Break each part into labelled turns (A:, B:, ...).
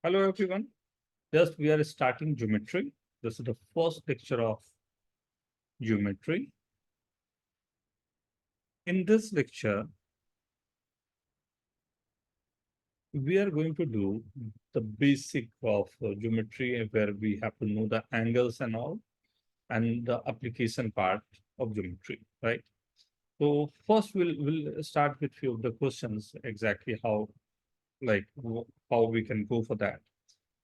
A: Hello everyone. Just we are starting geometry. This is the first lecture of geometry. In this lecture, we are going to do the basic of geometry where we have to know the angles and all and the application part of geometry, right? So first we'll start with few of the questions exactly how how we can go for that.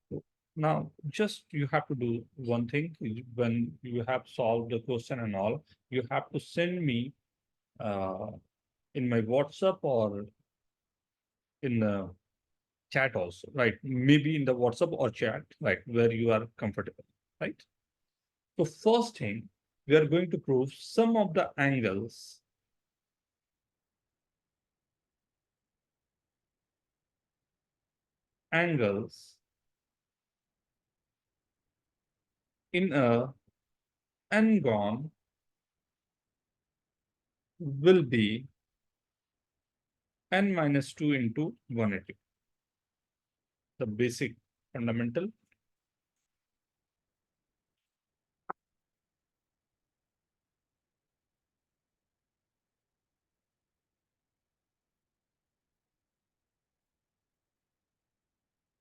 A: So now, just you have to do one thing when you have solved the question and all, you have to send me uh, in my WhatsApp or in the chat also, right? Maybe in the WhatsApp or chat, right, where you are comfortable, right? So first thing, we are going to prove some of the angles in a n-gon will be n minus 2 into 180. The basic fundamental.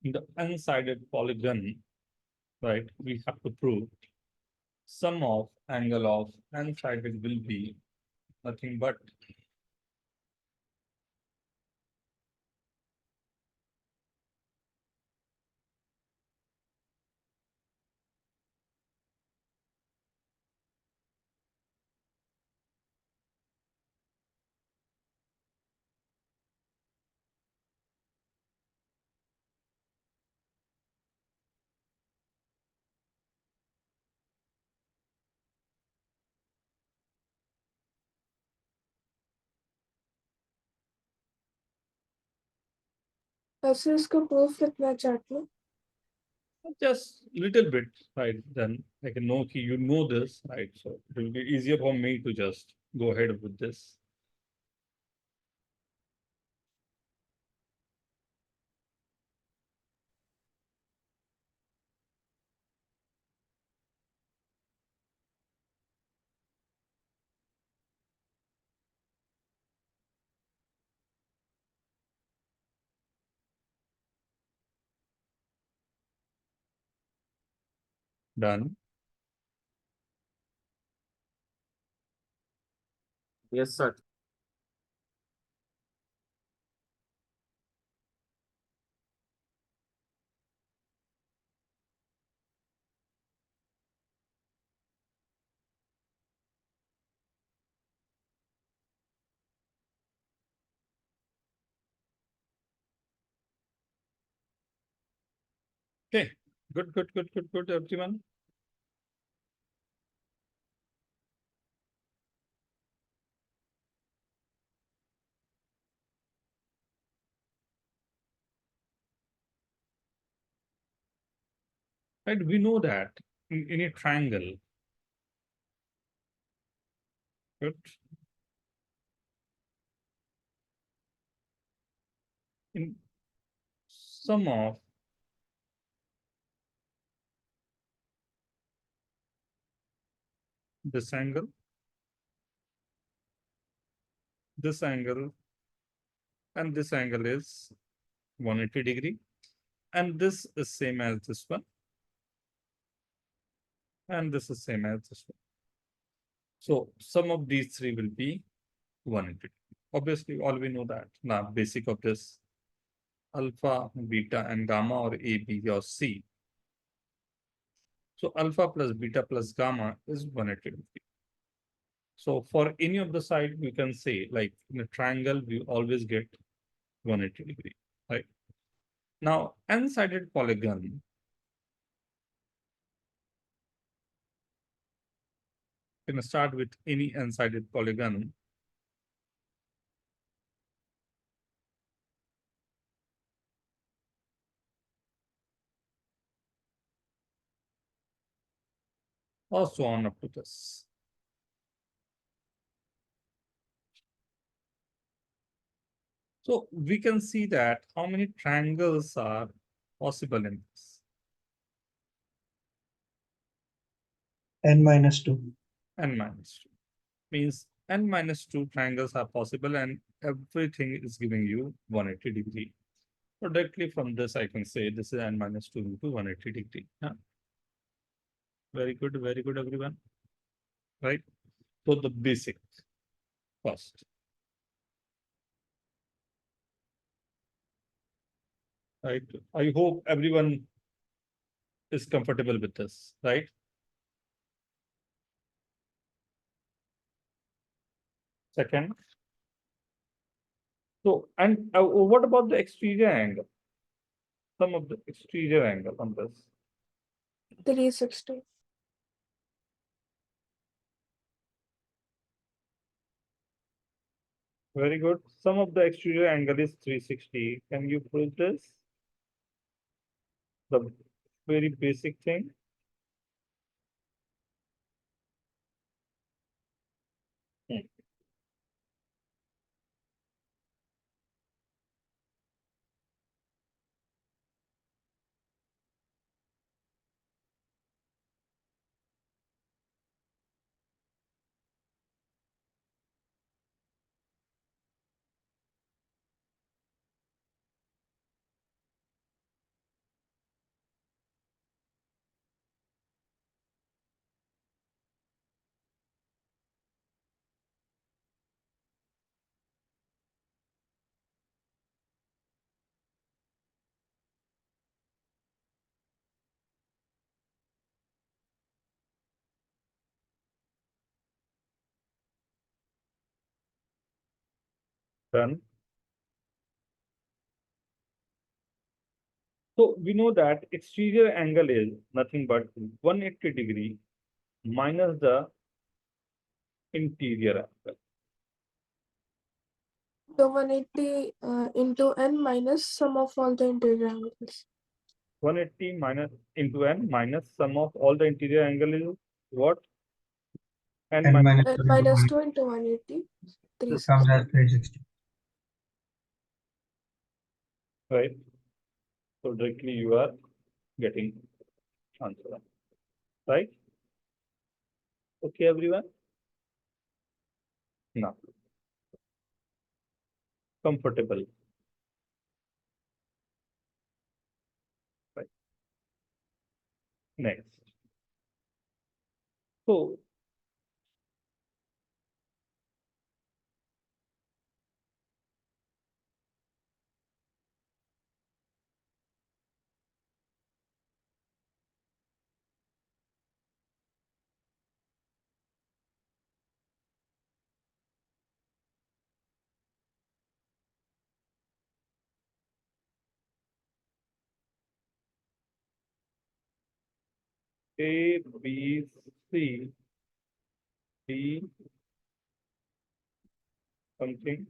A: In the n-sided polygon, right, we have to prove sum of angle of n-sided will be nothing but
B: ऐसे इसका proof लिखना चाहती हूँ.
A: just little bit, right? Then I can know you know this, right? So it will be easier for me to just go ahead with this. Done.
C: Yes, sir.
A: Okay. Good, everyone. Right? We know that in a triangle, good, in sum of this angle, this angle, and this angle is 180 degree, and this is same as this one, and this is same as this one. So sum of these three will be 180. Obviously, all we know that now basic of this alpha, beta, and gamma or A, B, or C. So alpha plus beta plus gamma is 180 degree. So for any of the side, we can say like in a triangle, we always get 180 degree, right? Now, n-sided polygon, can start with any n-sided polygon. Or so on up to this. So we can see that how many triangles are possible in this?
C: N minus 2.
A: N minus 2 means n minus 2 triangles are possible and everything is giving you 180 degree. So directly from this, I can say this is n minus 2 into 180 degree. Yeah. Very good, everyone. Right? So the basic first. Right? I hope everyone is comfortable with this, right? Second. So, and what about the exterior angle? Some of the exterior angle on this.
B: 360.
A: Very good. Some of the exterior angle is 360. Can you prove this? The very basic thing. Hmm. Done. So we know that exterior angle is nothing but 180 degree minus the interior angle.
B: The 180 into n minus sum of all the interior angles.
A: 180 minus into n minus sum of all the interior angle is what? N
C: N
A: minus,
C: minus
B: N
C: 2 into
B: minus
C: 180.
B: 2 into 180.
C: This comes
B: 360.
C: as 360.
A: right? So directly you are getting answer, right? Okay, everyone. Now, comfortable. Right. Next. So A, B, C, D, something,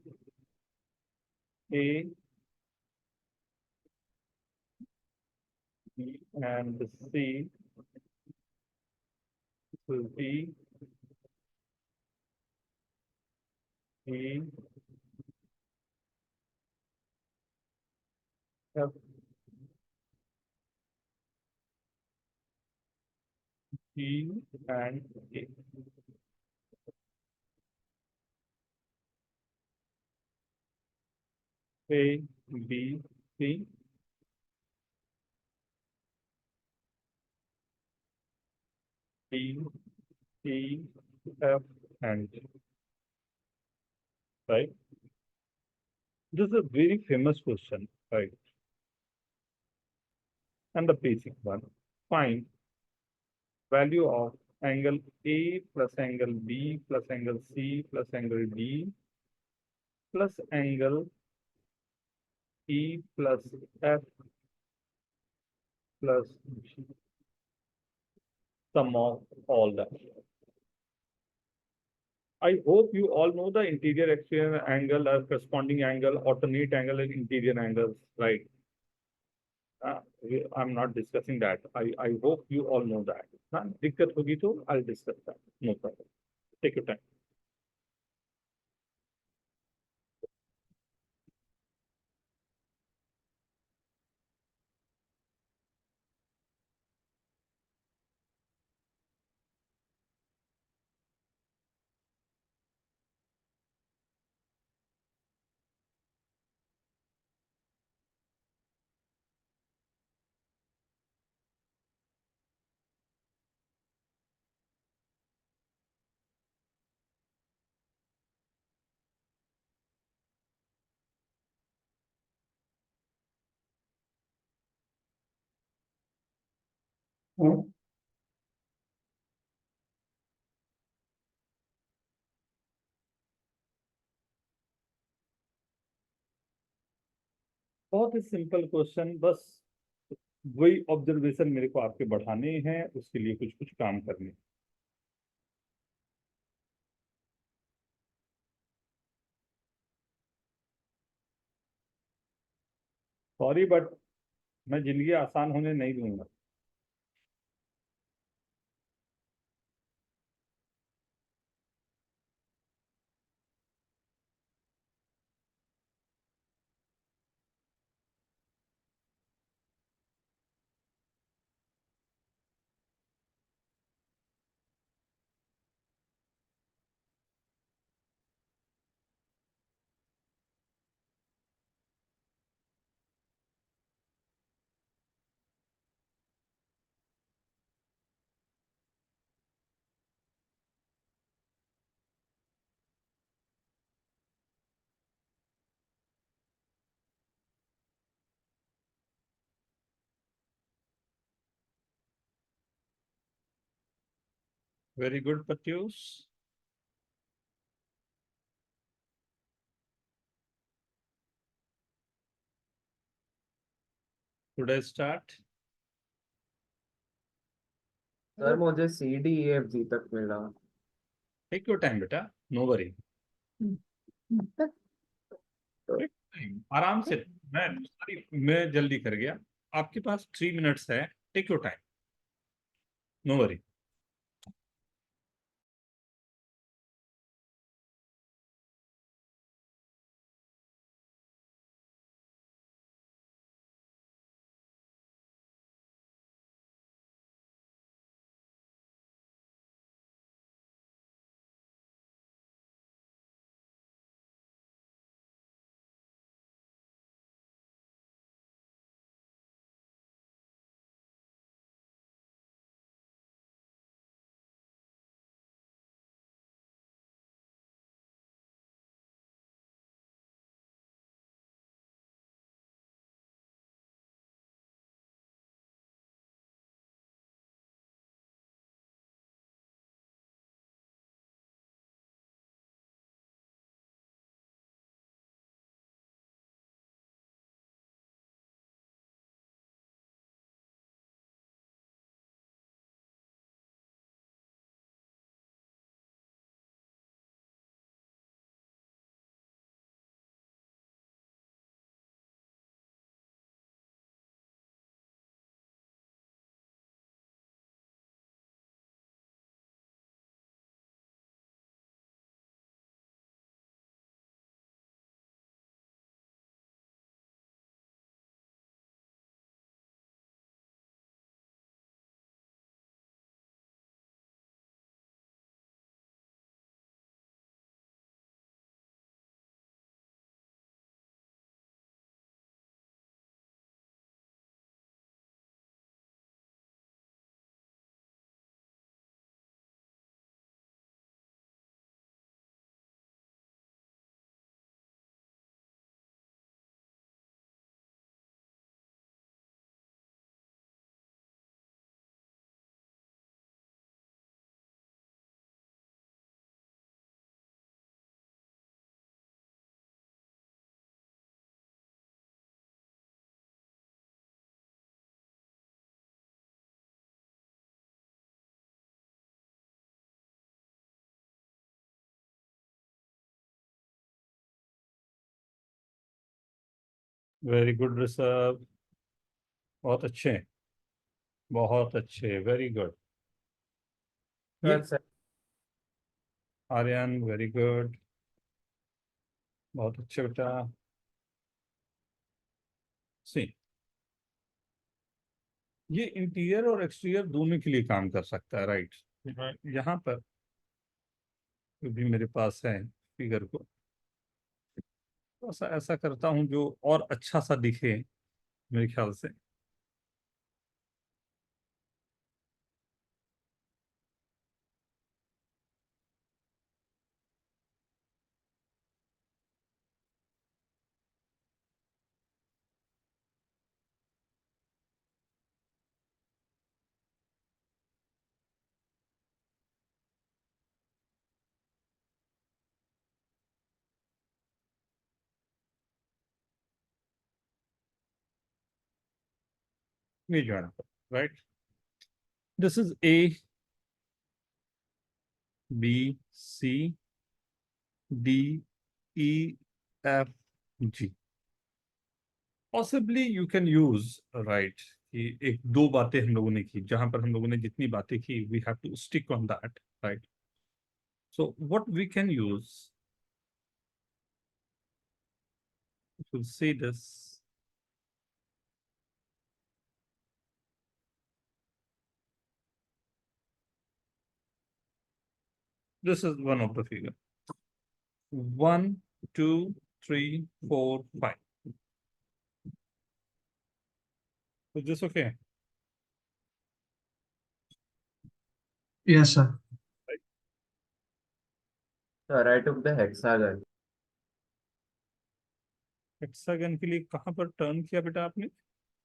A: A, B, and C, this is D, E, F, G, and A. A, B, C, D, E, F, and G. Right? This is a very famous question, right? And the basic one. Find value of angle A plus angle B plus angle C plus angle D plus angle E plus F plus G. Sum of all that. I hope you all know the interior exterior angle or corresponding angle, alternate angle and interior angles, right? I'm not discussing that. I hope you all know that. दिक्कत होगी तो I'll discuss that. No problem. Take your time. बहुत ही simple question, बस वही observation मेरे को आपके बढ़ाने हैं, उसके लिए कुछ कुछ काम करने। सॉरी बट मैं जिंदगी आसान होने नहीं दूंगा। Very good Pratyush. Today start.
D: Sir मुझे CDEFG तक मिला।
A: टेक योर टाइम बेटा, नो वरी। आराम से। मैं जल्दी कर गया। आपके पास 3 मिनट्स है, take your time, no worry. Very good Rishabh, बहुत अच्छे, बहुत अच्छे, वेरी गुड। ये
D: सर
A: आर्यन, वेरी गुड, बहुत अच्छे बेटा। सी, ये इंटीरियर और एक्सटीरियर दोनों के लिए काम कर सकता है, राइट। यहाँ पर जो भी मेरे पास है फिगर को ऐसा ऐसा करता हूँ जो और अच्छा सा दिखे मेरे ख्याल से। ये ज्वाइन करो, right? This is A, B, C, D, E, F, G. Possibly you can use, right, कि एक दो बातें हम लोगों ने की, जहां पर हम लोगों ने जितनी बातें की, we have to stick on that, right? So what we can use to say this, this is one of the figure. 1, 2, 3, 4, 5. Is this okay?
C: Yes, sir.
D: Sir, I took the hexagon.
A: Hexagon के लिए कहां पर turn किया बेटा आपने?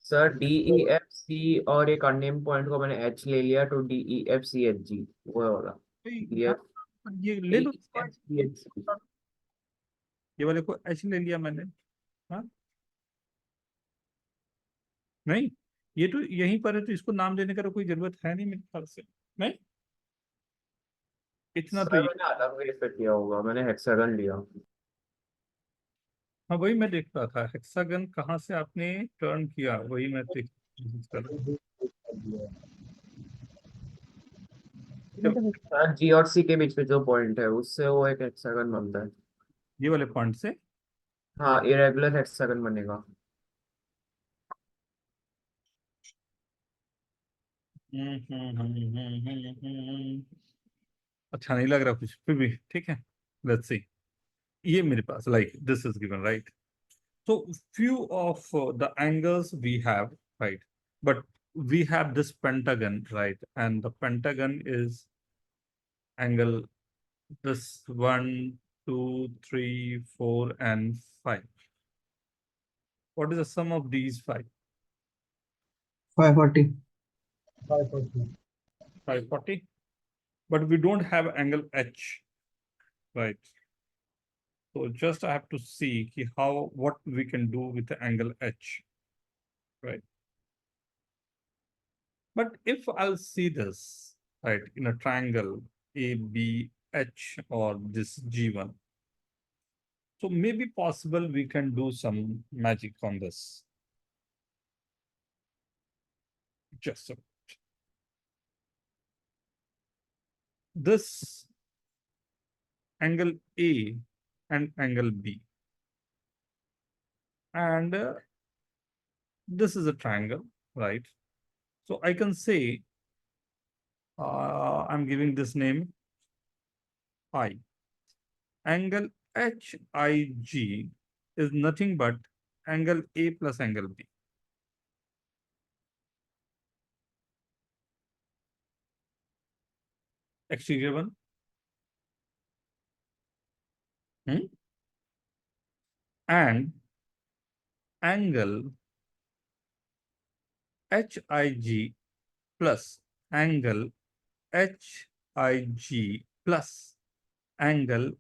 D: Sir DEFC और एक अननेम point को मैंने H ले लिया तो DEFCHG वो वाला
A: हाँ, ये ले लो,
D: DEFCHG।
A: ये वाले को एच ले लिया मैंने। हाँ, नहीं, ये तो यहीं पर है, तो इसको नाम देने का तो कोई जरूरत है नहीं मेरे ख्याल से। नहीं, इतना तो
D: सर मैंने अलग वे से किया होगा, मैंने हेक्सागन लिया।
A: हाँ, वही मैं देख रहा था, हेक्सागन कहाँ से आपने टर्न किया, वही मैं देख कर रहा हूँ।
D: सर G और C के बीच में जो पॉइंट है उससे वो एक हेक्सागन बनता है।
A: ये वाले पॉइंट से
D: हाँ, इरेगुलर हेक्सागन बनेगा।
A: अच्छा नहीं लग रहा कुछ, फिर भी ठीक है, लेट्स सी। ये मेरे पास like this is given, right? So few of the angles we have, right? But we have this pentagon, right? And the pentagon is angle this 1, 2, 3, 4, and 5. What is the sum of these five?
C: 540.
A: 540. But we don't have angle H, right? So just I have to see how what we can do with the angle H, right? But if I'll see this, right, in a triangle ABH or this G1, so maybe possible we can do some magic on this. Just a minute. This angle A and angle B, and this is a triangle, right? So I can say, I'm giving this name I. Angle HIG is nothing but angle A plus angle B. Exterior one. And angle HIG plus angle HIG plus angle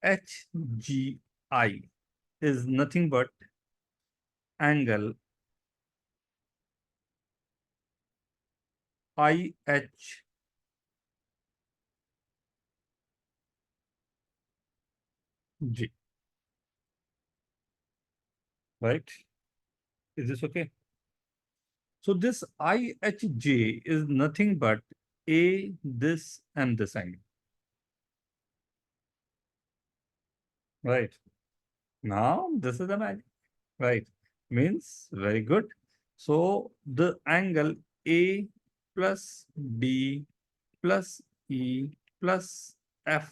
A: HGI is nothing but angle IH G. Right? Is this okay? So this IHJ is nothing but A, this, and this angle. Right? Now this is the magic. Right? Means very good. So the angle A plus B plus E plus F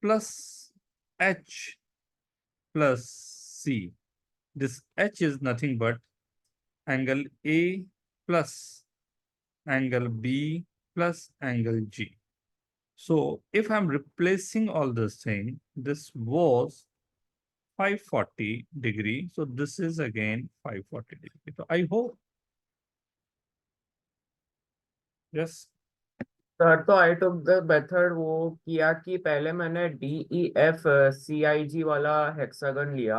A: plus H plus C. This H is nothing but angle A plus angle B plus angle G. So if I'm replacing all this thing, this was 540 degree. So this is again 540 degree. So I hope, yes.
D: Sir तो आई took the method वो किया कि पहले मैंने DEFCIG वाला hexagon लिया,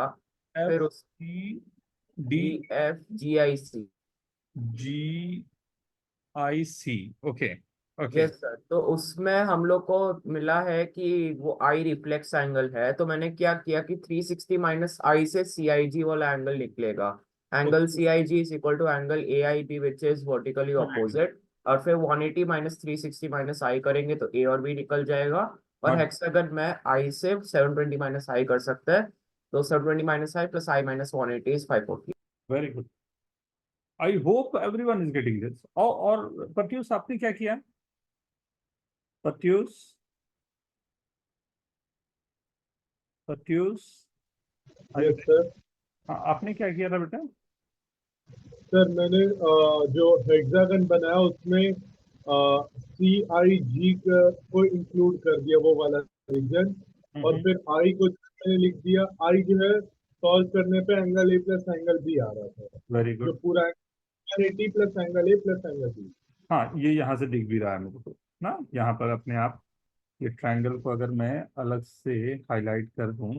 A: F
D: फिर उस
A: C D
D: DFGIC।
A: GIC. Okay. Okay.
D: Yes sir, तो उसमें हम लोग को मिला है कि वो आई रिफ्लेक्स एंगल है, तो मैंने क्या किया कि 360 माइनस आई से CIG वाला एंगल निकलेगा। Angle
A: Okay.
D: CIG is equal to angle AIB which is vertically opposite. और फिर 180 माइनस 360 माइनस आई करेंगे तो A और B निकल जाएगा। और
A: हाँ,
D: हेक्सागन में आई से 720 माइनस आई कर सकते हैं, तो 720 minus I plus I minus 180 is 540।
A: very good. I hope everyone is getting this. और प्रत्युष आपने क्या किया? Pratyush, Pratyush,
E: yes sir.
A: हाँ, आपने क्या किया था बेटा?
E: सर मैंने जो हेक्सागन बनाया उसमें CIG को इंक्लूड कर दिया, वो वाला रीजन। और फिर आई को मैंने लिख दिया, आई जो है सॉल्व करने पे angle A plus angle B आ रहा था,
A: वेरी
E: जो
A: गुड।
E: पूरा 180 plus angle A plus angle B.
A: हाँ, ये यहाँ से दिख भी रहा है मेरे को ना, यहाँ पर अपने आप। ये ट्रायंगल को अगर मैं अलग से हाईलाइट कर दूं,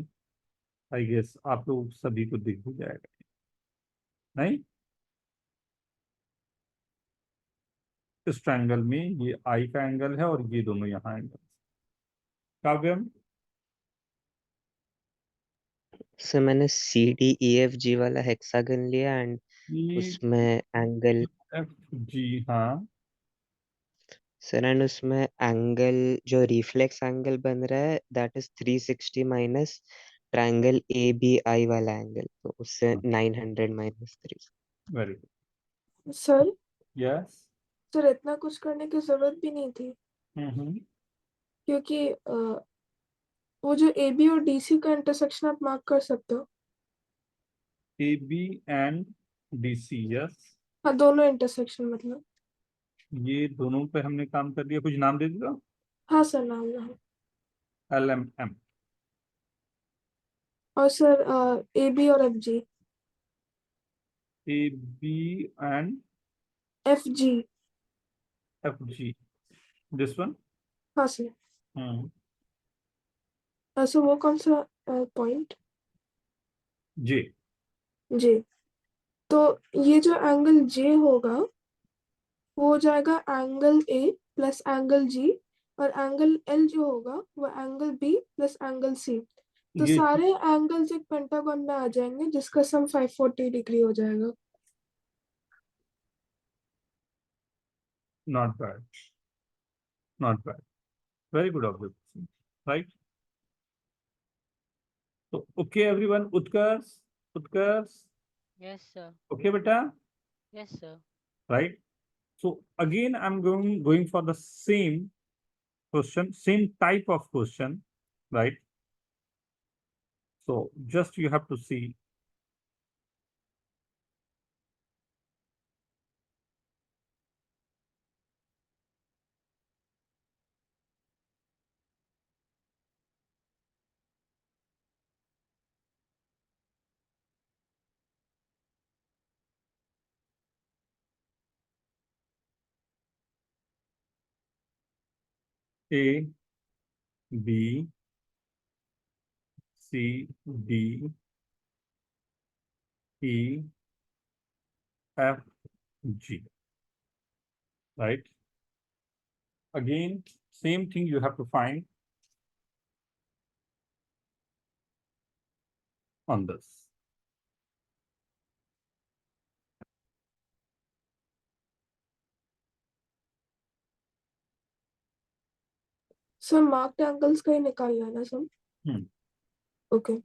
A: आई गेस आप लोग सभी को दिख भी जाएगा, नहीं? इस ट्रायंगल में ये आई का एंगल है और ये दोनों यहाँ एंगल। काव्यम,
F: सर मैंने CDEFG वाला हेक्सागन लिया एंड
A: ये
F: उसमें एंगल,
A: FG, हाँ,
F: सर एंड उसमें एंगल जो रिफ्लेक्स एंगल बन रहा है that is 360 minus triangle ABI वाला एंगल, तो उससे 900 minus 3।
A: Very good.
B: Sir
A: yes.
B: Sir इतना कुछ करने की जरूरत भी नहीं थी,
A: हम्म।
B: क्योंकि वो जो AB और DC का इंटरसेक्शन आप मार्क कर सकते हो।
A: AB and DC, yes.
B: हाँ, दोनों इंटरसेक्शन मतलब।
A: ये दोनों पे हमने काम कर दिया, कुछ नाम दे दीजिए।
B: हाँ सर, नाम नाम।
A: LMM।
B: और सर AB और FG।
A: AB and
B: FG।
A: FG, this one.
B: हाँ सर।
A: हम्म।
B: सर वो कौन सा पॉइंट?
A: J।
B: J। तो ये जो एंगल J होगा वो हो जाएगा angle A plus angle G, और एंगल L जो होगा वो angle B plus angle C। तो
A: ये
B: सारे एंगल्स एक पेंटागन में आ जाएंगे जिसका सम 540 डिग्री हो जाएगा।
A: Not bad, not bad, very good observation, right? तो ओके एवरीवन, उत्कर्ष, उत्कर्ष,
G: Yes, sir.
A: ओके बेटा,
G: Yes, sir.
A: Right? So again, I'm going for the same question, same type of question, right? So just you have to see A, B, C, D, E, F, G, right? Again, same thing you have to find on this.
B: Sir marked angles का ही निकालना है ना sir?
A: Hmm.
B: Okay.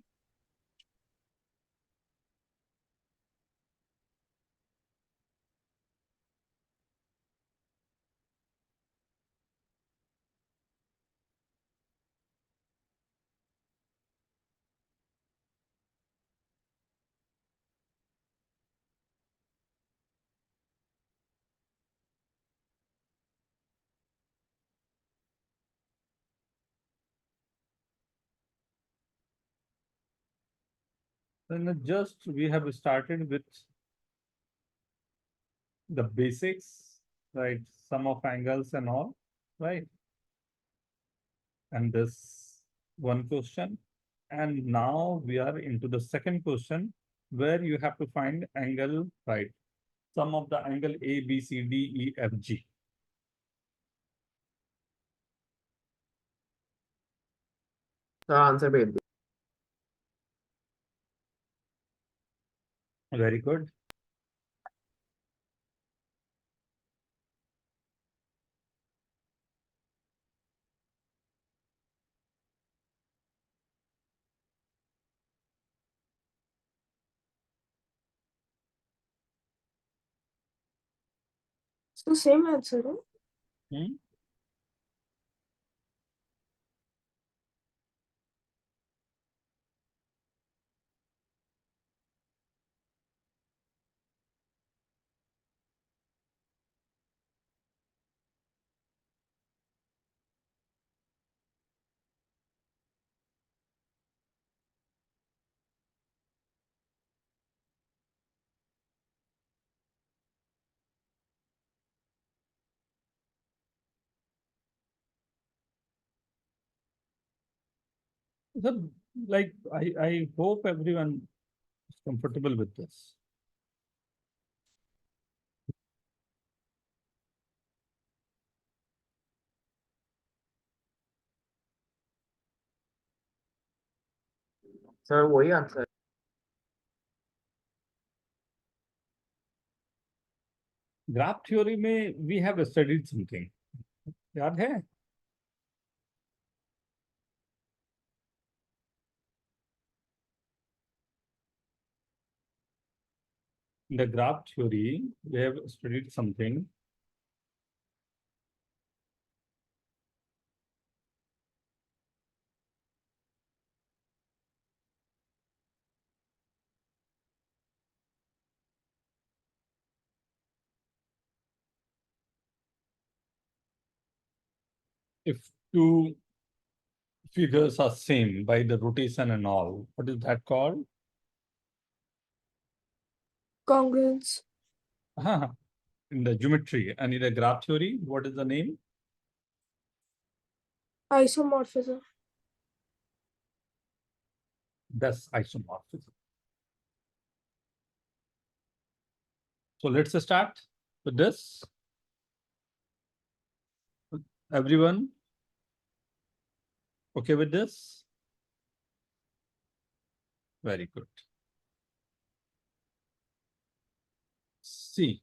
A: Then just we have started with the basics, right? Sum of angles and all, right? And this one question. And now we are into the second question, where you have to find angle, right? Sum of the angle A, B, C, D, E, F, G.
D: Sir answer भेज दो.
A: Very good.
B: So same answer, huh?
A: Hmm? So, like, I hope everyone is comfortable with this.
D: Sir वही answer.
A: Graph theory में we have studied something. याद है? In the graph theory, we have studied something. If two figures are same by the rotation and all, what is that called?
B: Congruence.
A: In the geometry and in the graph theory, what is the name?
B: Isomorphism.
A: That's isomorphism. So let's start with this. Everyone okay with this? Very good. See.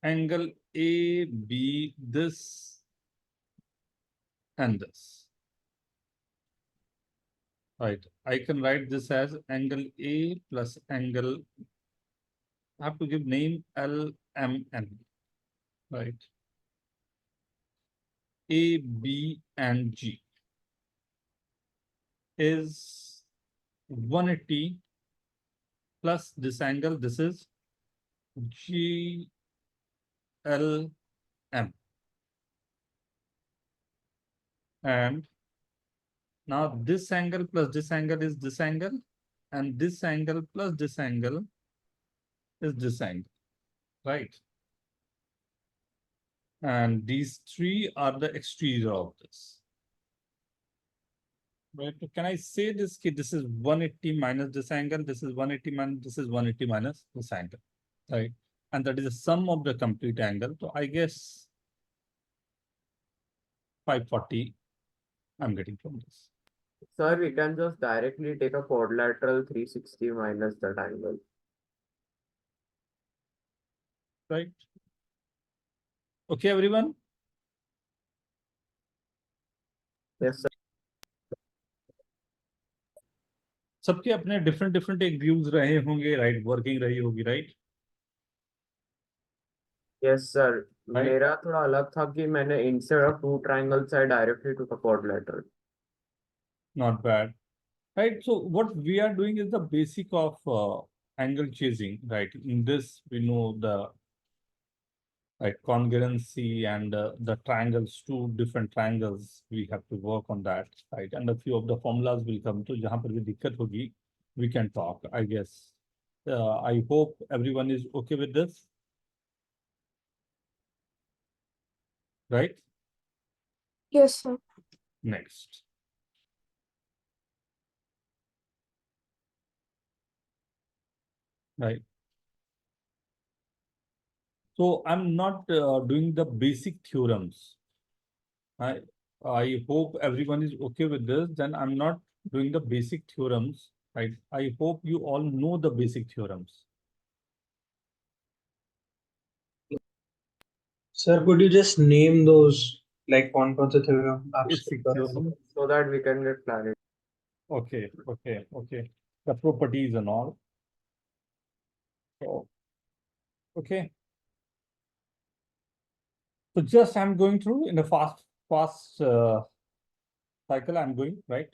A: Angle AB, this and this. Right. I can write this as angle A plus angle. I have to give name LMN. Right. A, B, and G is 180 plus this angle. This is GLM. And now this angle plus this angle is this angle, and this angle plus this angle is this angle, right? And these three are the exterior of this. Right? Can I say this? This is 180 minus this angle, this is 180 minus, this is 180 minus this angle, right? And that is the sum of the complete angle. So I guess 540 I'm getting from this.
D: Sir, we can just directly take a quadrilateral 360 minus that angle.
A: Right? Okay, everyone?
D: Yes, sir.
A: सबके अपने different एक views रहे होंगे, right? Working रही होगी, right?
D: Yes, sir.
A: Right.
D: मेरा थोड़ा अलग था कि मैंने instead of two triangles I directly took a quadrilateral.
A: Not bad. Right. So what we are doing is the basic of angle chasing, right? In this, we know the right congruency and the triangles, two different triangles. We have to work on that, right? And a few of the formulas will come to जहाँ पर भी दिक्कत होगी, we can talk, I guess. I hope everyone is okay with this. right?
B: Yes, sir.
A: Next. Right. So I'm not doing the basic theorems. I I hope everyone is okay with this. Then I'm not doing the basic theorems. Right. I hope you all know the basic theorems.
C: Sir, could you just name those, like कौन कौन से theorem आप
A: Basic
C: बता रहे थे?
A: theorem.
D: So that we can get clarity.
A: Okay. The properties and all. So, okay. So just I'm going through in a fast cycle. I'm going right.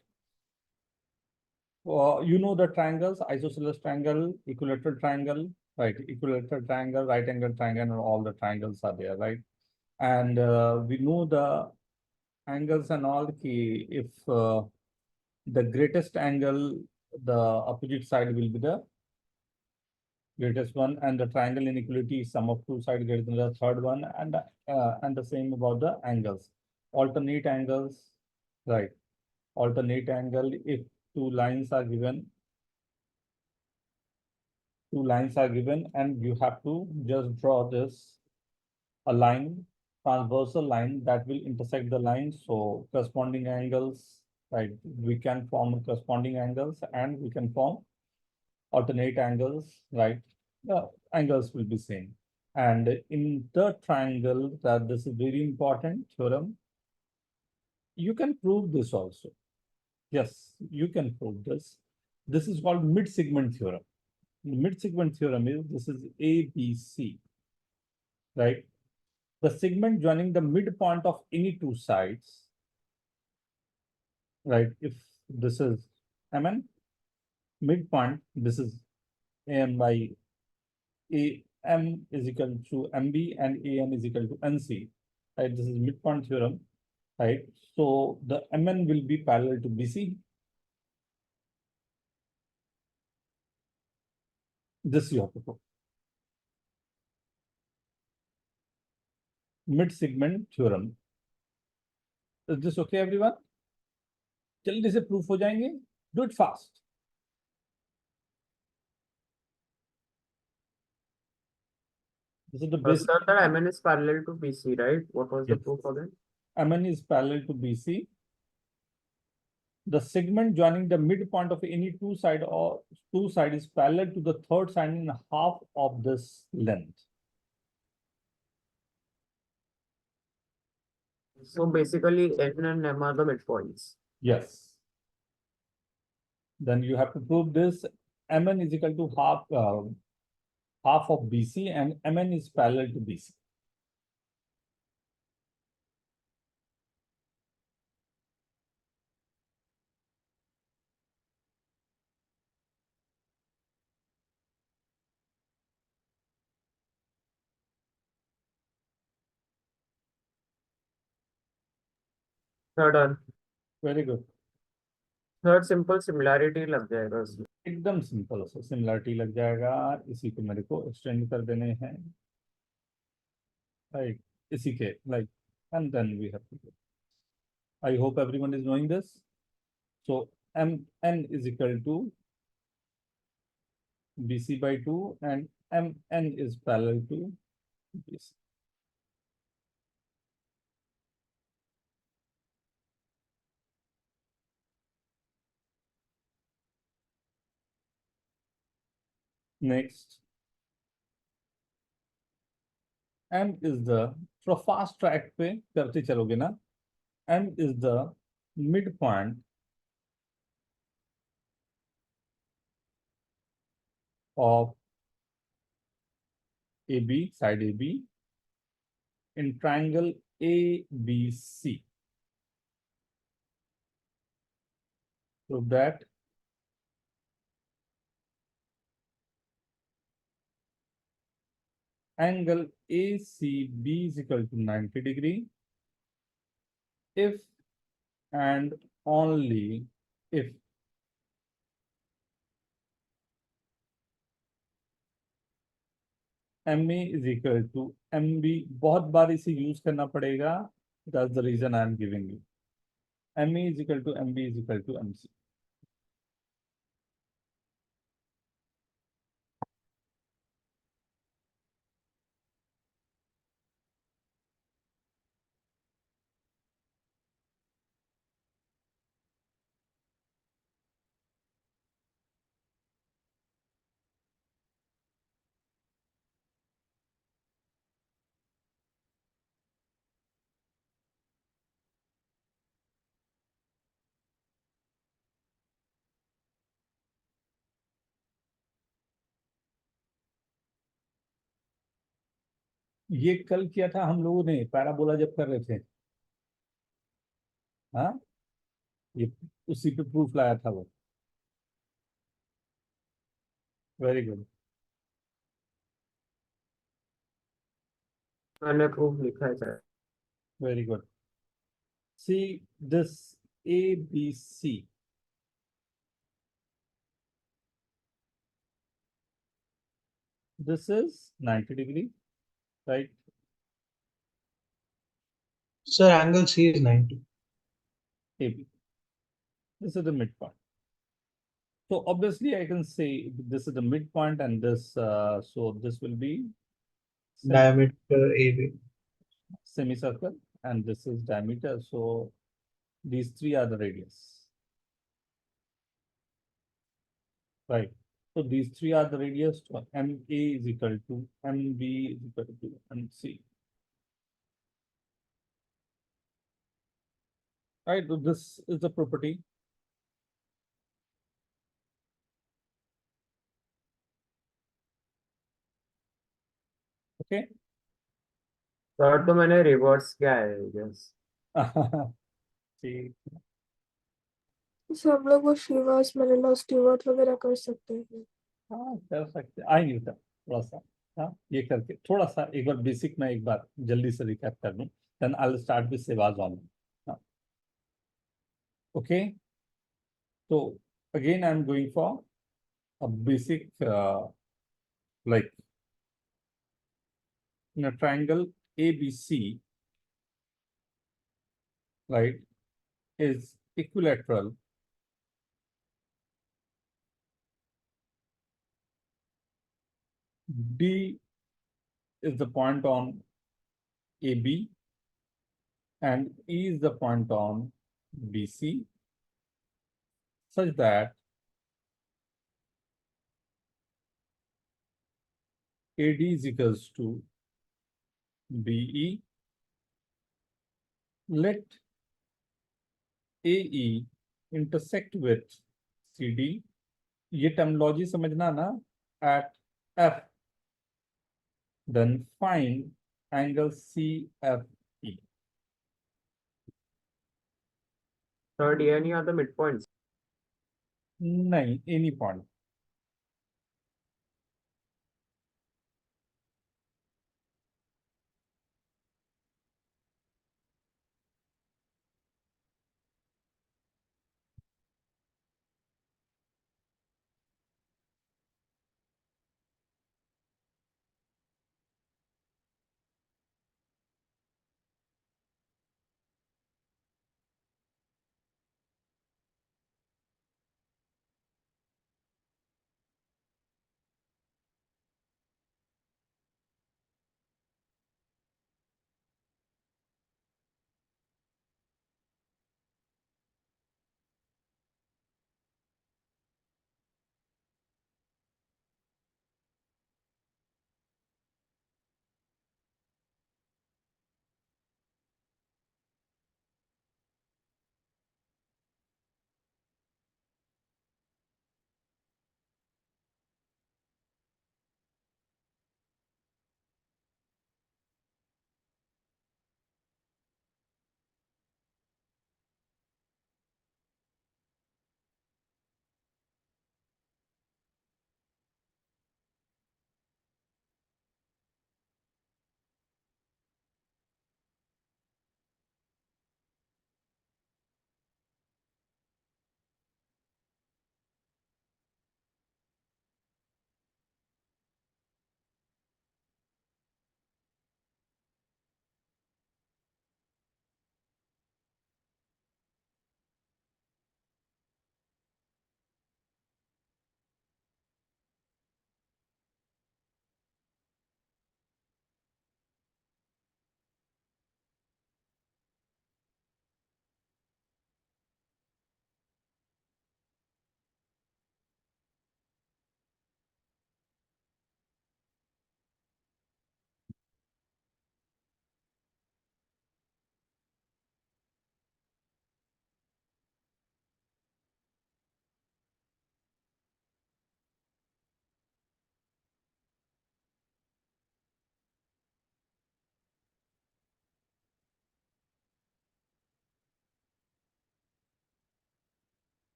A: You know the triangles, isosceles triangle, equilateral triangle, right? Equilateral triangle, right angle triangle, and all the triangles are there, right? And we know the angles and all. Ki if the greatest angle, the opposite side will be the greatest one, and the triangle inequality is sum of two sides greater than the third one, and the same about the angles. Alternate angles, right? Alternate angle if two lines are given and you have to just draw this a line, transversal line that will intersect the line. So corresponding angles, right? We can form corresponding angles and we can form alternate angles, right? The angles will be same. And in the triangle, that this is very important theorem. You can prove this also. Yes, you can prove this. This is called mid-segment theorem. The mid-segment theorem is this is ABC, right? The segment joining the midpoint of any two sides, right? If this is MN, midpoint, this is AM by AM is equal to MB and AN is equal to NC, right? This is midpoint theorem, right? So the MN will be parallel to BC. This you have to prove. Mid-segment theorem. Is this okay, everyone? जल्दी से proof हो जाएंगे. Do it fast. This is the basic.
D: Sir, that MN is parallel to BC, right? What was the
A: Yes.
D: proof again?
A: MN is parallel to BC. The segment joining the midpoint of any two side is parallel to the third side in half of this length.
D: So basically, N and M are the midpoints.
A: Yes. Then you have to prove this. MN is equal to half of BC and MN is parallel to BC.
D: Third,
A: Very good.
D: third simple similarity लग जाएगा उसमें.
A: एकदम simple से similarity लग जाएगा. इसी को मेरे को एक्सटेंड कर देने हैं, like इसी के like, and then we have to go. I hope everyone is knowing this. So MN is equal to BC by 2 and MN is parallel to BC. Next, M is the, थोड़ा fast track पे करते चलोगे ना, M is the midpoint of AB, side AB, in triangle ABC. So that angle ACB is equal to 90 degree if and only if MA is equal to MB. बहुत बार इसे use करना पड़ेगा, that's the reason I am giving you. MA is equal to MB is equal to MC. ये कल किया था हम लोगों ने पैराबोला जब कर रहे थे। हाँ, ये उसी पे प्रूफ लाया था वो। Very good.
D: मैंने प्रूफ लिखा है sir.
A: Very good. See this ABC, this is 90 degree, right?
C: Sir, angle C is 90.
A: AB, this is the midpoint. So obviously I can say this is the midpoint and this, so this will be
C: Diameter AB.
A: semicircle and this is diameter. So these three are the radius, right? So these three are the radius. So MA is equal to MB is equal to MC. Right, so this is the property. Okay.
D: Sir तो मैंने reverse किया है yes.
A: ठीक।
B: सब लोग वो Shivas Manila Stewart वगैरह कर सकते हैं।
A: हाँ, कर सकते आएंगे सर थोड़ा सा। हाँ, ये करके थोड़ा सा एक बार बेसिक में एक बार जल्दी से रिकैप कर लूँ, then I will start with Ceva's on. हाँ, ओके। तो again I am going for a basic like in a triangle ABC, right, is equilateral. D is the point on AB and E is the point on BC, such that AD is equals to BE. Let AE intersect with CD. ये terminology समझना ना, at F, then find angle CFE.
D: Third any are the midpoints.
A: नहीं, any point.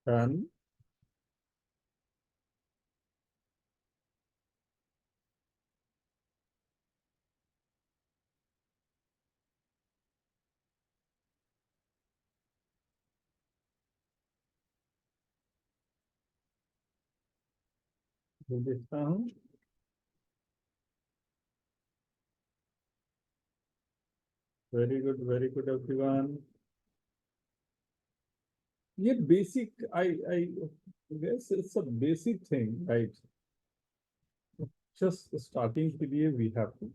A: Done. ये देखता हूँ। Very good everyone. ये basic, I guess it's a basic thing, right? Just starting के लिए we have to.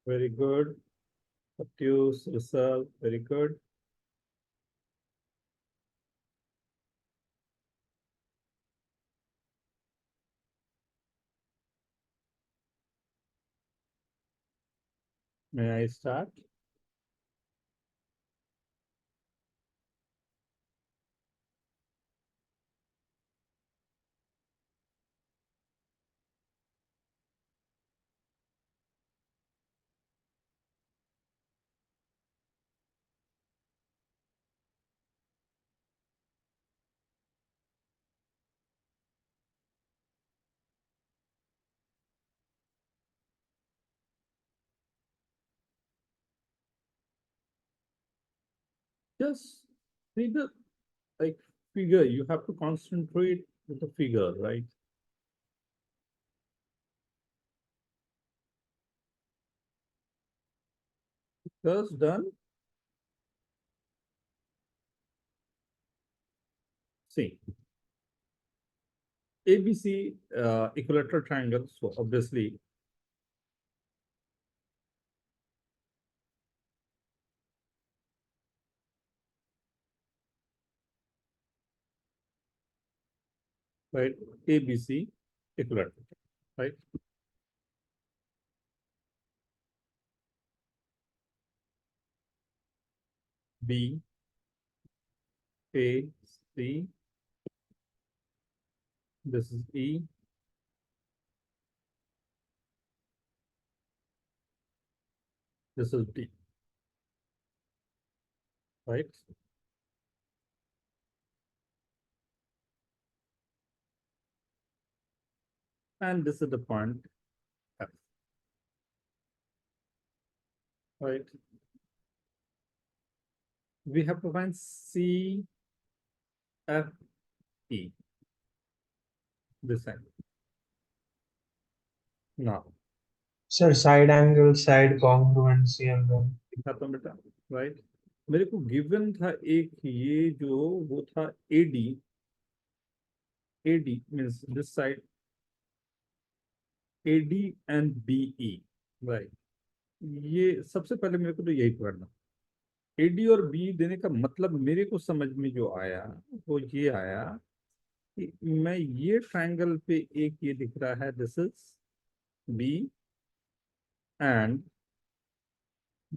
A: Very good. Abuse, reserve, very good. May I start? Just see the like figure. You have to concentrate with the figure, right? Just done. See, ABC equilateral triangle. So obviously, right? ABC equilateral, right? B, A, C. This is E. This is D, right? And this is the point F, right? We have to find C, F, E. This angle. Now,
C: Sir, side angle, side congruency, and then
A: खत्म बेटा, right? मेरे को given था एक ये जो वो था AD. AD means this side AD and BE, right? ये सबसे पहले मेरे को तो यही पढ़ना. AD और B देने का मतलब मेरे को समझ में जो आया वो ये आया कि मैं ये ट्रायंगल पे एक ये दिख रहा है, दिस इज B, एंड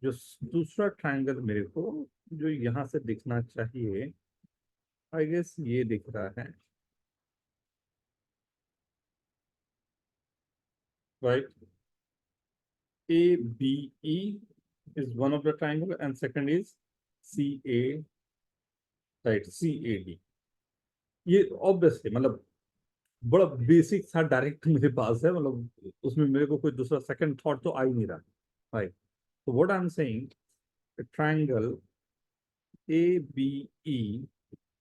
A: जो दूसरा ट्रायंगल मेरे को जो यहाँ से दिखना चाहिए, आई गेस ये दिख रहा है, right? ABE is one of the triangle and second is CA, right? CAD. ये ऑब्वियसली मतलब बड़ा बेसिक सा डायरेक्ट मेरे पास है, मतलब उसमें मेरे को कोई दूसरा सेकंड थॉट तो आ ही नहीं रहा, राइट? तो what I am saying, triangle ABE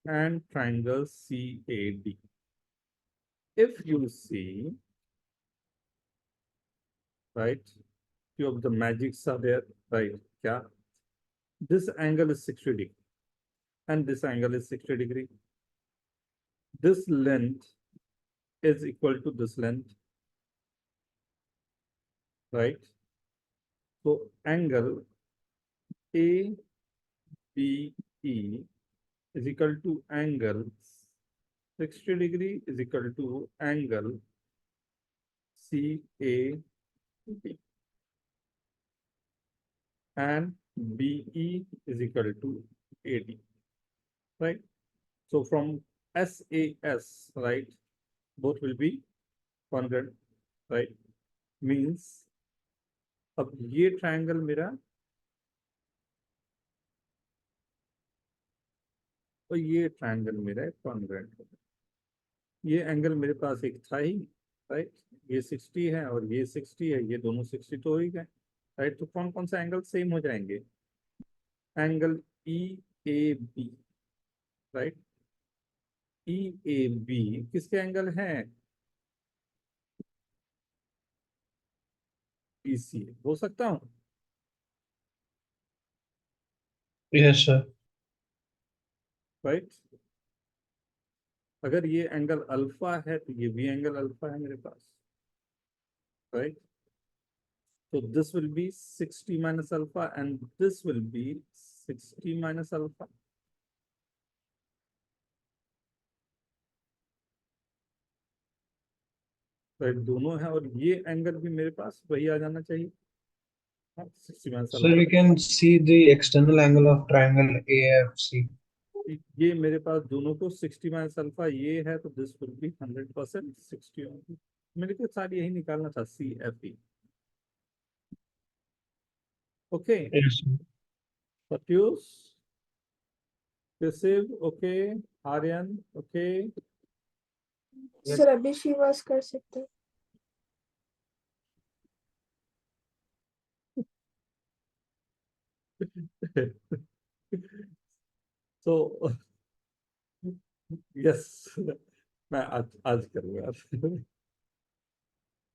A: and triangle CAD. If you see, right, few of the magics are there, right? Yeah, this angle is 60 degree and this angle is 60 degree. This length is equal to this length, right? So angle ABE is equal to angle 60 degree is equal to angle CAD, and BE is equal to AD, right? So from SAS, right, both will be congruent, right? Means अब ये triangle मेरा और ये triangle मेरा congruent होगा। ये angle मेरे पास एक था ही, राइट? ये 60 है और ये 60 है, ये दोनों 60 तो हो ही गए, राइट? तो कौन कौन सा एंगल सेम हो जाएंगे? Angle E A B, right? E A B किसके एंगल हैं? BC हो सकता हूँ,
C: Yes, sir.
A: राइट? अगर ये एंगल अल्फा है तो ये भी एंगल अल्फा है मेरे पास, right? So this will be 60 minus alpha and this will be 60 minus alpha. Right, दोनों है और ये एंगल भी मेरे पास वही आ जाना चाहिए, 60 minus
C: So
A: alpha।
C: we can see the external angle of triangle AFC.
A: ये मेरे पास दोनों को 60 minus alpha ये है तो दिस विल बी 100% 60 only। मेरे को सारी यही निकालना था, CFE। Okay,
C: Yes, sir.
A: Pratyush, passive, okay, Aryan, okay.
B: Sir अभी शिवास कर सकते हैं।
A: So yes, मैं आज करूँगा।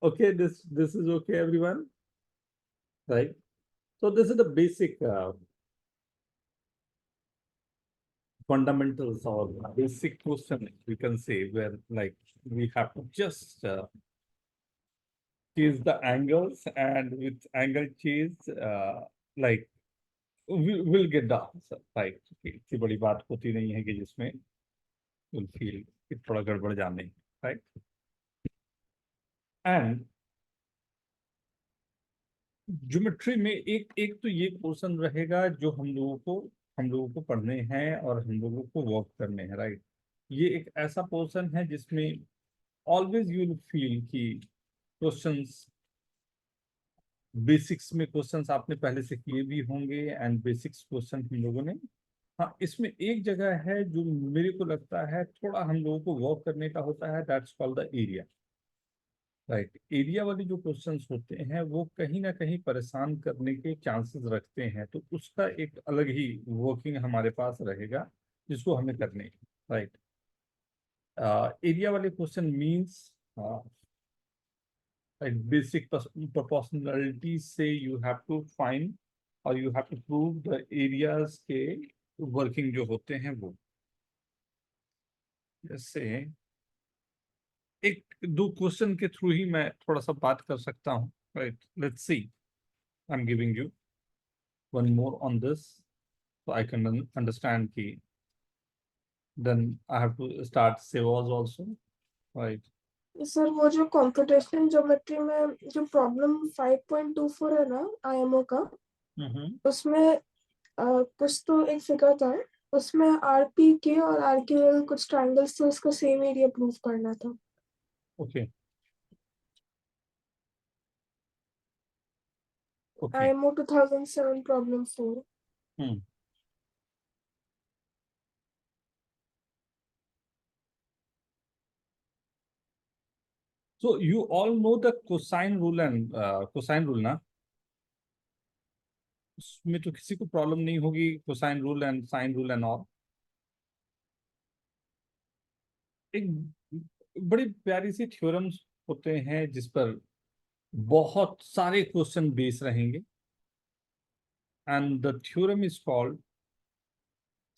A: Okay, this is okay, everyone, right? So this is the basic fundamentals or basic question we can say, where like we have to just change the angles, and with angle change, like we'll get the answer, right? इतनी बड़ी बात होती नहीं है कि जिसमें we'll feel कि थोड़ा गड़बड़ जाने, right? And ज्योमेट्री में एक एक तो ये पोर्शन रहेगा जो हम लोगों को पढ़ने हैं और हम लोगों को वर्क करने हैं, राइट? ये एक ऐसा पोर्शन है जिसमें ऑलवेज यू विल फील कि क्वेश्चंस, बेसिक्स में क्वेश्चंस आपने पहले से किए भी होंगे एंड बेसिक्स क्वेश्चन हम लोगों ने, हाँ इसमें एक जगह है जो मेरे को लगता है थोड़ा हम लोगों को वर्क करने का होता है, that's called the area, right? Area वाले जो क्वेश्चंस होते हैं वो कहीं ना कहीं परेशान करने के चांसेस रखते हैं, तो उसका एक अलग ही वर्किंग हमारे पास रहेगा जिसको हमें करने, राइट? एरिया वाले क्वेश्चन मींस बेसिक प्रोपोर्शनलिटी से यू हैव टू फाइंड और you have to prove the areas के वर्किंग जो होते हैं वो, जैसे एक दो क्वेश्चन के थ्रू ही मैं थोड़ा सा बात कर सकता हूँ, right? Let's see, I am giving you one more on this so I can understand ki then I have to start Sevas also, right?
B: Sir वो जो कंप्यूटेशनल ज्योमेट्री में जो प्रॉब्लम 5.24 है ना IMO का, उसमें कुछ तो एक फिगर था, उसमें RPK और RQL कुछ ट्रायंगल्स थे, उसका सेम एरिया प्रूव करना था।
A: Okay, okay.
B: IMO 2007 problem 4।
A: Hmm. So you all know the cosine rule and cosine rule ना, उसमें तो किसी को प्रॉब्लम नहीं होगी, cosine rule and sine rule and all। एक बड़ी प्यारी सी थ्योरम्स होते हैं जिस पर बहुत सारे क्वेश्चन बेस रहेंगे, and the theorem is called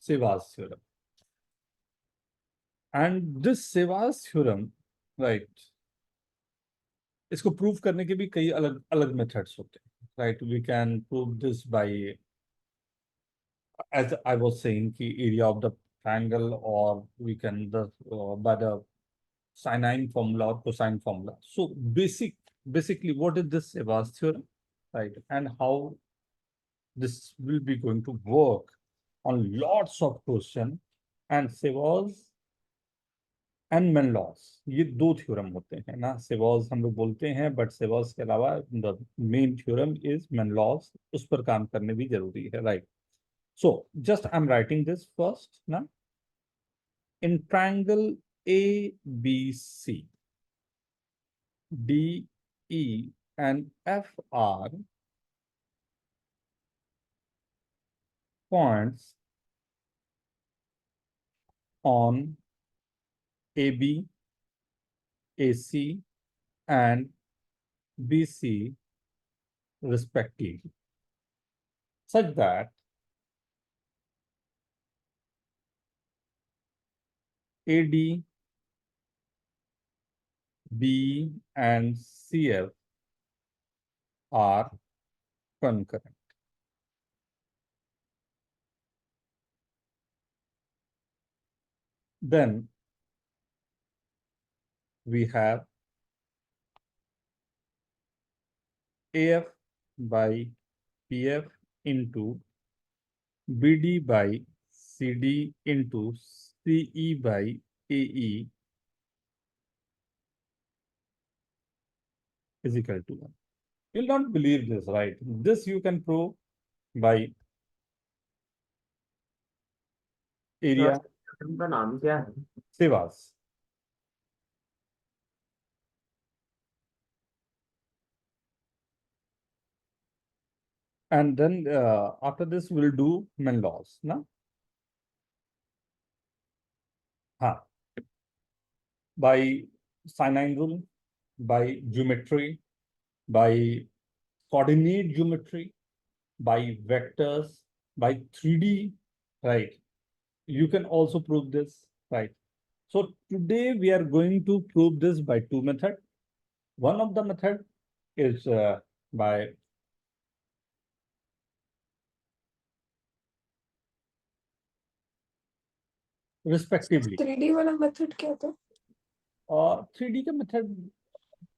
A: Sevas theorem, and this Sevas theorem, right, इसको प्रूव करने के भी कई अलग अलग मेथड्स होते हैं, right? We can prove this by, as I was saying, कि एरिया ऑफ द ट्रायंगल, और we can by the sine formula और cosine formula. So basically what is this Sevas theorem, right? And how this will be going to work on lots of questions and Saurabh and Menlaws, ये दो theorem होते हैं ना. Saurabh हम लोग बोलते हैं, बट Saurabh के अलावा the main theorem is Menlaws. उस पर काम करने भी जरूरी है, right? So just I'm writing this first now. In triangle ABC, DE and FR points on AB, AC and BC respectively, such that AD, B and CF are concurrent. Then we have AF by PF into BD by CD into CE by AE is equal to 1. You'll not believe this, right? This you can prove by area
D: उनका नाम क्या है?
A: Sevas. And then after this, we'll do Menlaws. Na? By sinine rule, by geometry, by coordinate geometry, by vectors, by 3D, right? You can also prove this, right? So today we are going to prove this by two methods. One of the method is by respectively.
B: 3D वाला method क्या था?
A: और 3D का method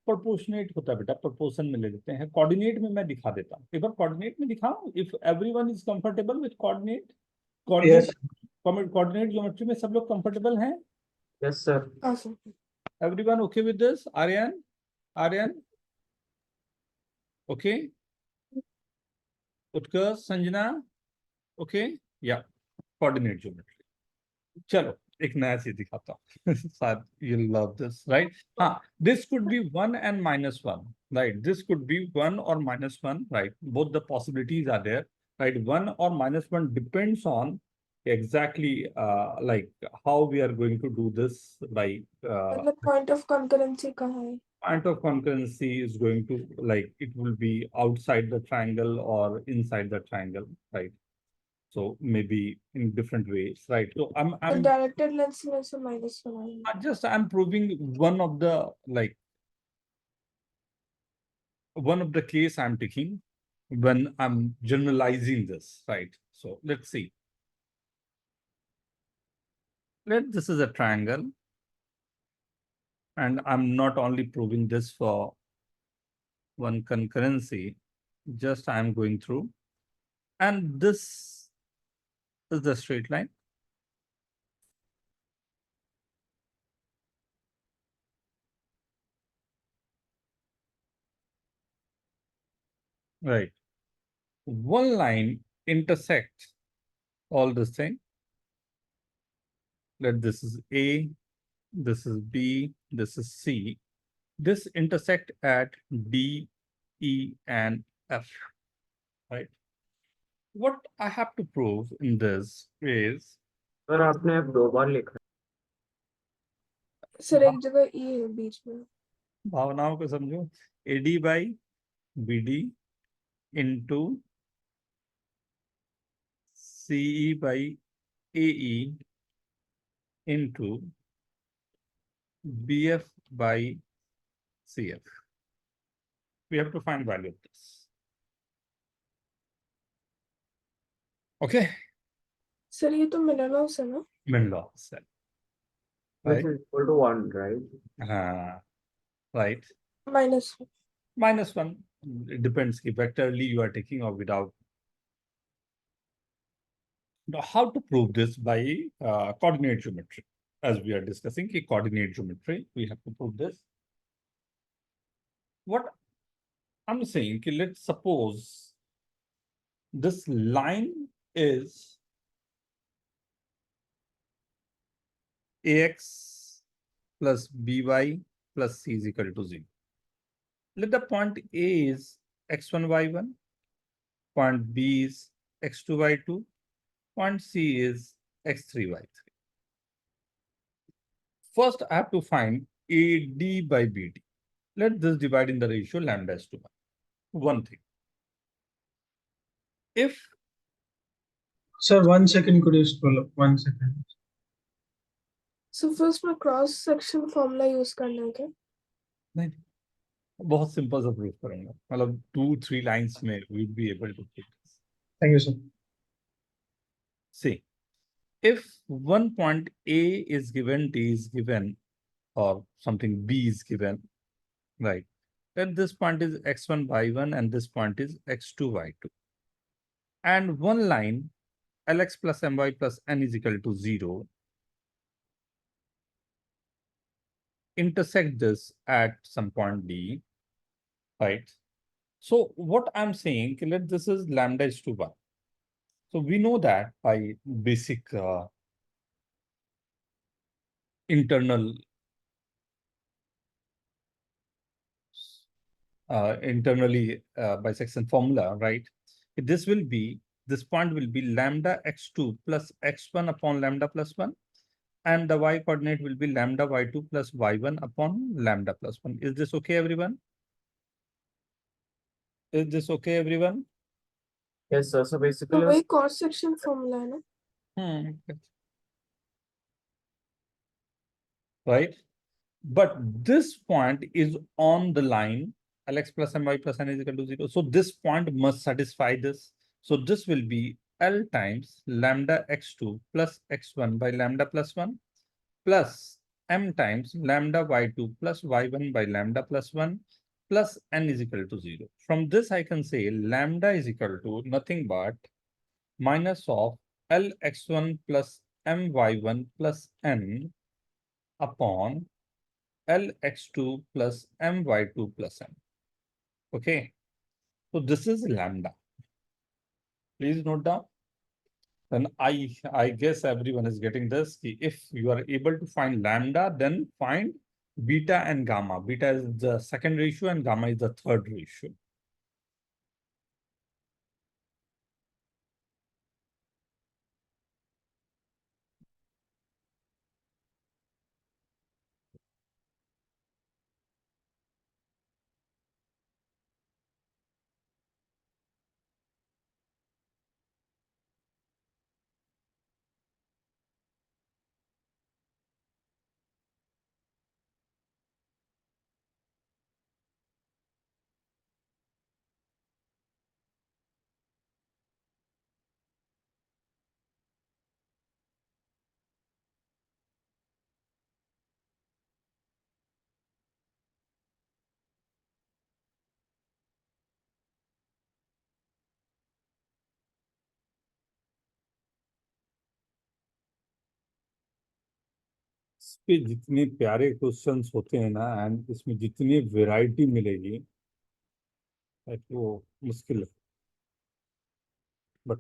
A: proportionate होता है बेटा, proportion में ले लेते हैं. कोऑर्डिनेट में मैं दिखा देता हूँ, एक बार कोऑर्डिनेट में दिखाऊं. If everyone is comfortable with coordinate,
C: Yes.
A: Coordinate geometry में सब लोग कंफर्टेबल हैं?
D: Yes sir.
B: हाँ sir.
A: Everyone okay with this? Aryan, okay? Utkarsh, Sanjana, okay? Yeah, coordinate geometry. चलो एक नया चीज दिखाता हूँ. शायद you'll love this, right? हाँ, this could be 1 and -1, right? This could be 1 or -1, right? Both the possibilities are there, right? 1 or -1 depends on exactly like how we are going to do this by
B: मतलब point of concurrency कहाँ है?
A: point of concurrency is going to, like, it will be outside the triangle or inside the triangle, right? So maybe in different ways, right? So
B: तो
A: I'm
B: directed lens में से -1 आएगा.
A: I'm proving one of the, like, one of the case I'm taking when I'm generalizing this, right? So let's see. This is a triangle, and I'm not only proving this for one concurrency, just I'm going through, and this is the straight line. Right. One line intersects all this thing. Let this is A, this is B, this is C. This intersect at D, E, and F, right? What I have to prove in this is,
D: sir आपने अब 2 बार लिखा.
B: Sir एक जगह ई है बीच में.
A: भावनाओं को समझो. AD by BD into CE by AE into BF by CF. We have to find value of this. Okay,
B: sir ये तो मिलानोस है ना?
A: Menlaws,
D: Which
A: right?
D: is equal to 1, right?
A: Right.
B: -1.
A: -1. It depends if vectorly you are taking or without. Now, how to prove this by coordinate geometry? As we are discussing a coordinate geometry, we have to prove this. What I'm saying, okay, let's suppose this line is ax plus by plus c is equal to 0. Let the point A is x1, y1, point B is x2, y2, point C is x3, y3. First, I have to find AD by BD. Let this divide in the ratio lambda is to 1. One thing. If
C: Sir, 1 second, could you scroll up? 1 second.
B: So first मैं cross section formula use करना है क्या?
A: नहीं, बहुत simple सा proof करूंगा, मतलब 2-3 lines में we will be able to prove this.
C: Thank you, sir.
A: See, if one point A is given, T is given, or something B is given, right? Then this point is x1, y1, and this point is x2, y2. And one line, Lx plus My plus N is equal to 0, intersect this at some point D, right? So what I'm saying, let this is lambda is to 1. So we know that by basic internal internally bisection formula, right? This will be, this point will be lambda x2 plus x1 upon lambda plus 1, and the y coordinate will be lambda y2 plus y1 upon lambda plus 1. Is this okay, everyone? Is this okay, everyone?
D: Yes, sir. So
B: तो
D: basically,
B: वही cross section formula है ना?
A: Right? But this point is on the line Lx plus My plus N is equal to 0. So this point must satisfy this. So this will be L times lambda x2 plus x1 by lambda plus 1 plus M times lambda y2 plus y1 by lambda plus 1 plus N is equal to 0. From this, I can say lambda is equal to nothing but minus of Lx1 plus My1 plus N upon Lx2 plus My2 plus M. Okay. So this is lambda. Please note down. Then I guess everyone is getting this. If you are able to find lambda, then find beta and gamma. Beta is the second ratio and gamma is the third ratio. इस पे जितने प्यारे questions होते हैं ना, and इसमें जितनी variety मिलेगी, वो मुश्किल है. बट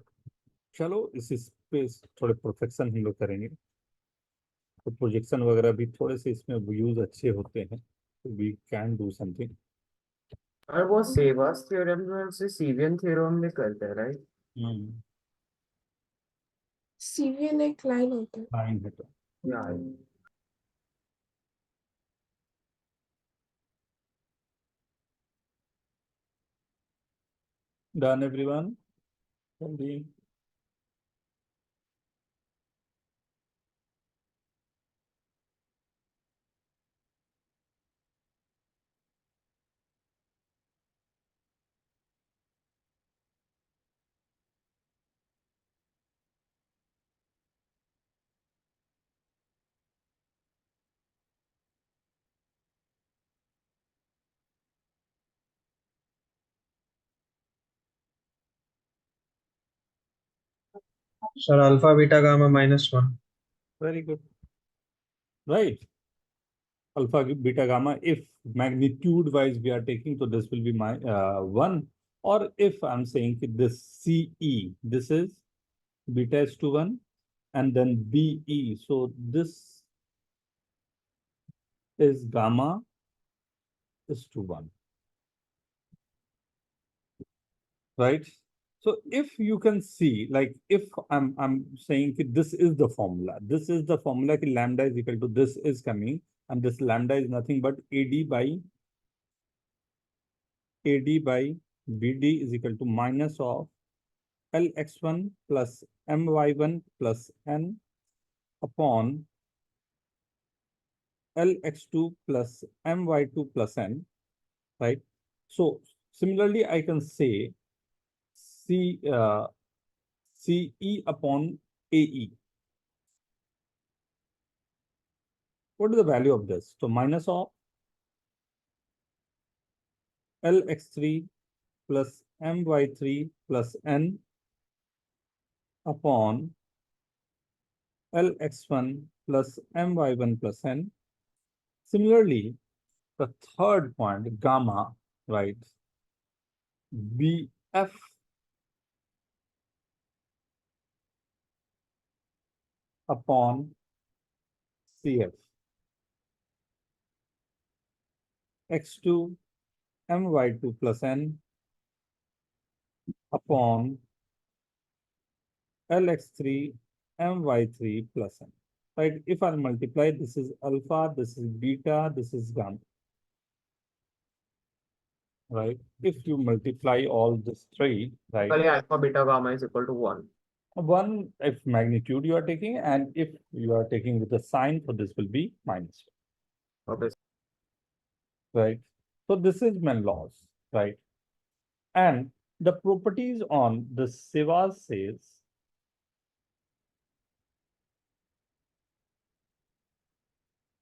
A: चलो इस पे थोड़े परफेक्शन हम लोग करेंगे. तो प्रोजेक्शन वगैरह भी थोड़े से इसमें व्यूज अच्छे होते हैं, तो वी कैन डू समथिंग.
D: और वो सेवास थ्योरम में से सीवियन थ्योरम में करते हैं, राइट?
B: सीवीएन एक लाइन होता है.
A: फाइन है तो
D: या
A: डन एवरीवन. जल्दी.
C: Sir, alpha, beta, gamma -1.
A: Very good. Right. Alpha, beta, gamma. If magnitude wise we are taking, so this will be my 1. Or if I'm saying this CE, this is beta is to 1, and then BE. So this is gamma is to 1. Right? So if you can see, like if I'm saying that this is the formula, that lambda is equal to this is coming, and this lambda is nothing but AD by BD is equal to minus of LX1 plus MY1 plus N upon LX2 plus MY2 plus N, right? So similarly, I can say CE upon AE. What is the value of this? So minus of LX3 plus MY3 plus N upon LX1 plus MY1 plus N. Similarly, the third point, gamma, right? BF upon CF. X2 MY2 plus N upon LX3 MY3 plus N. Right? If I multiply, this is alpha, this is beta, this is gamma. Right? If you multiply all these three, right?
D: Basically, alpha, beta, gamma is equal to 1.
A: 1 if magnitude you are taking, and if you are taking with the sign, so this will be minus.
D: Okay.
A: Right? So this is my laws, right? And the properties on the Sevas says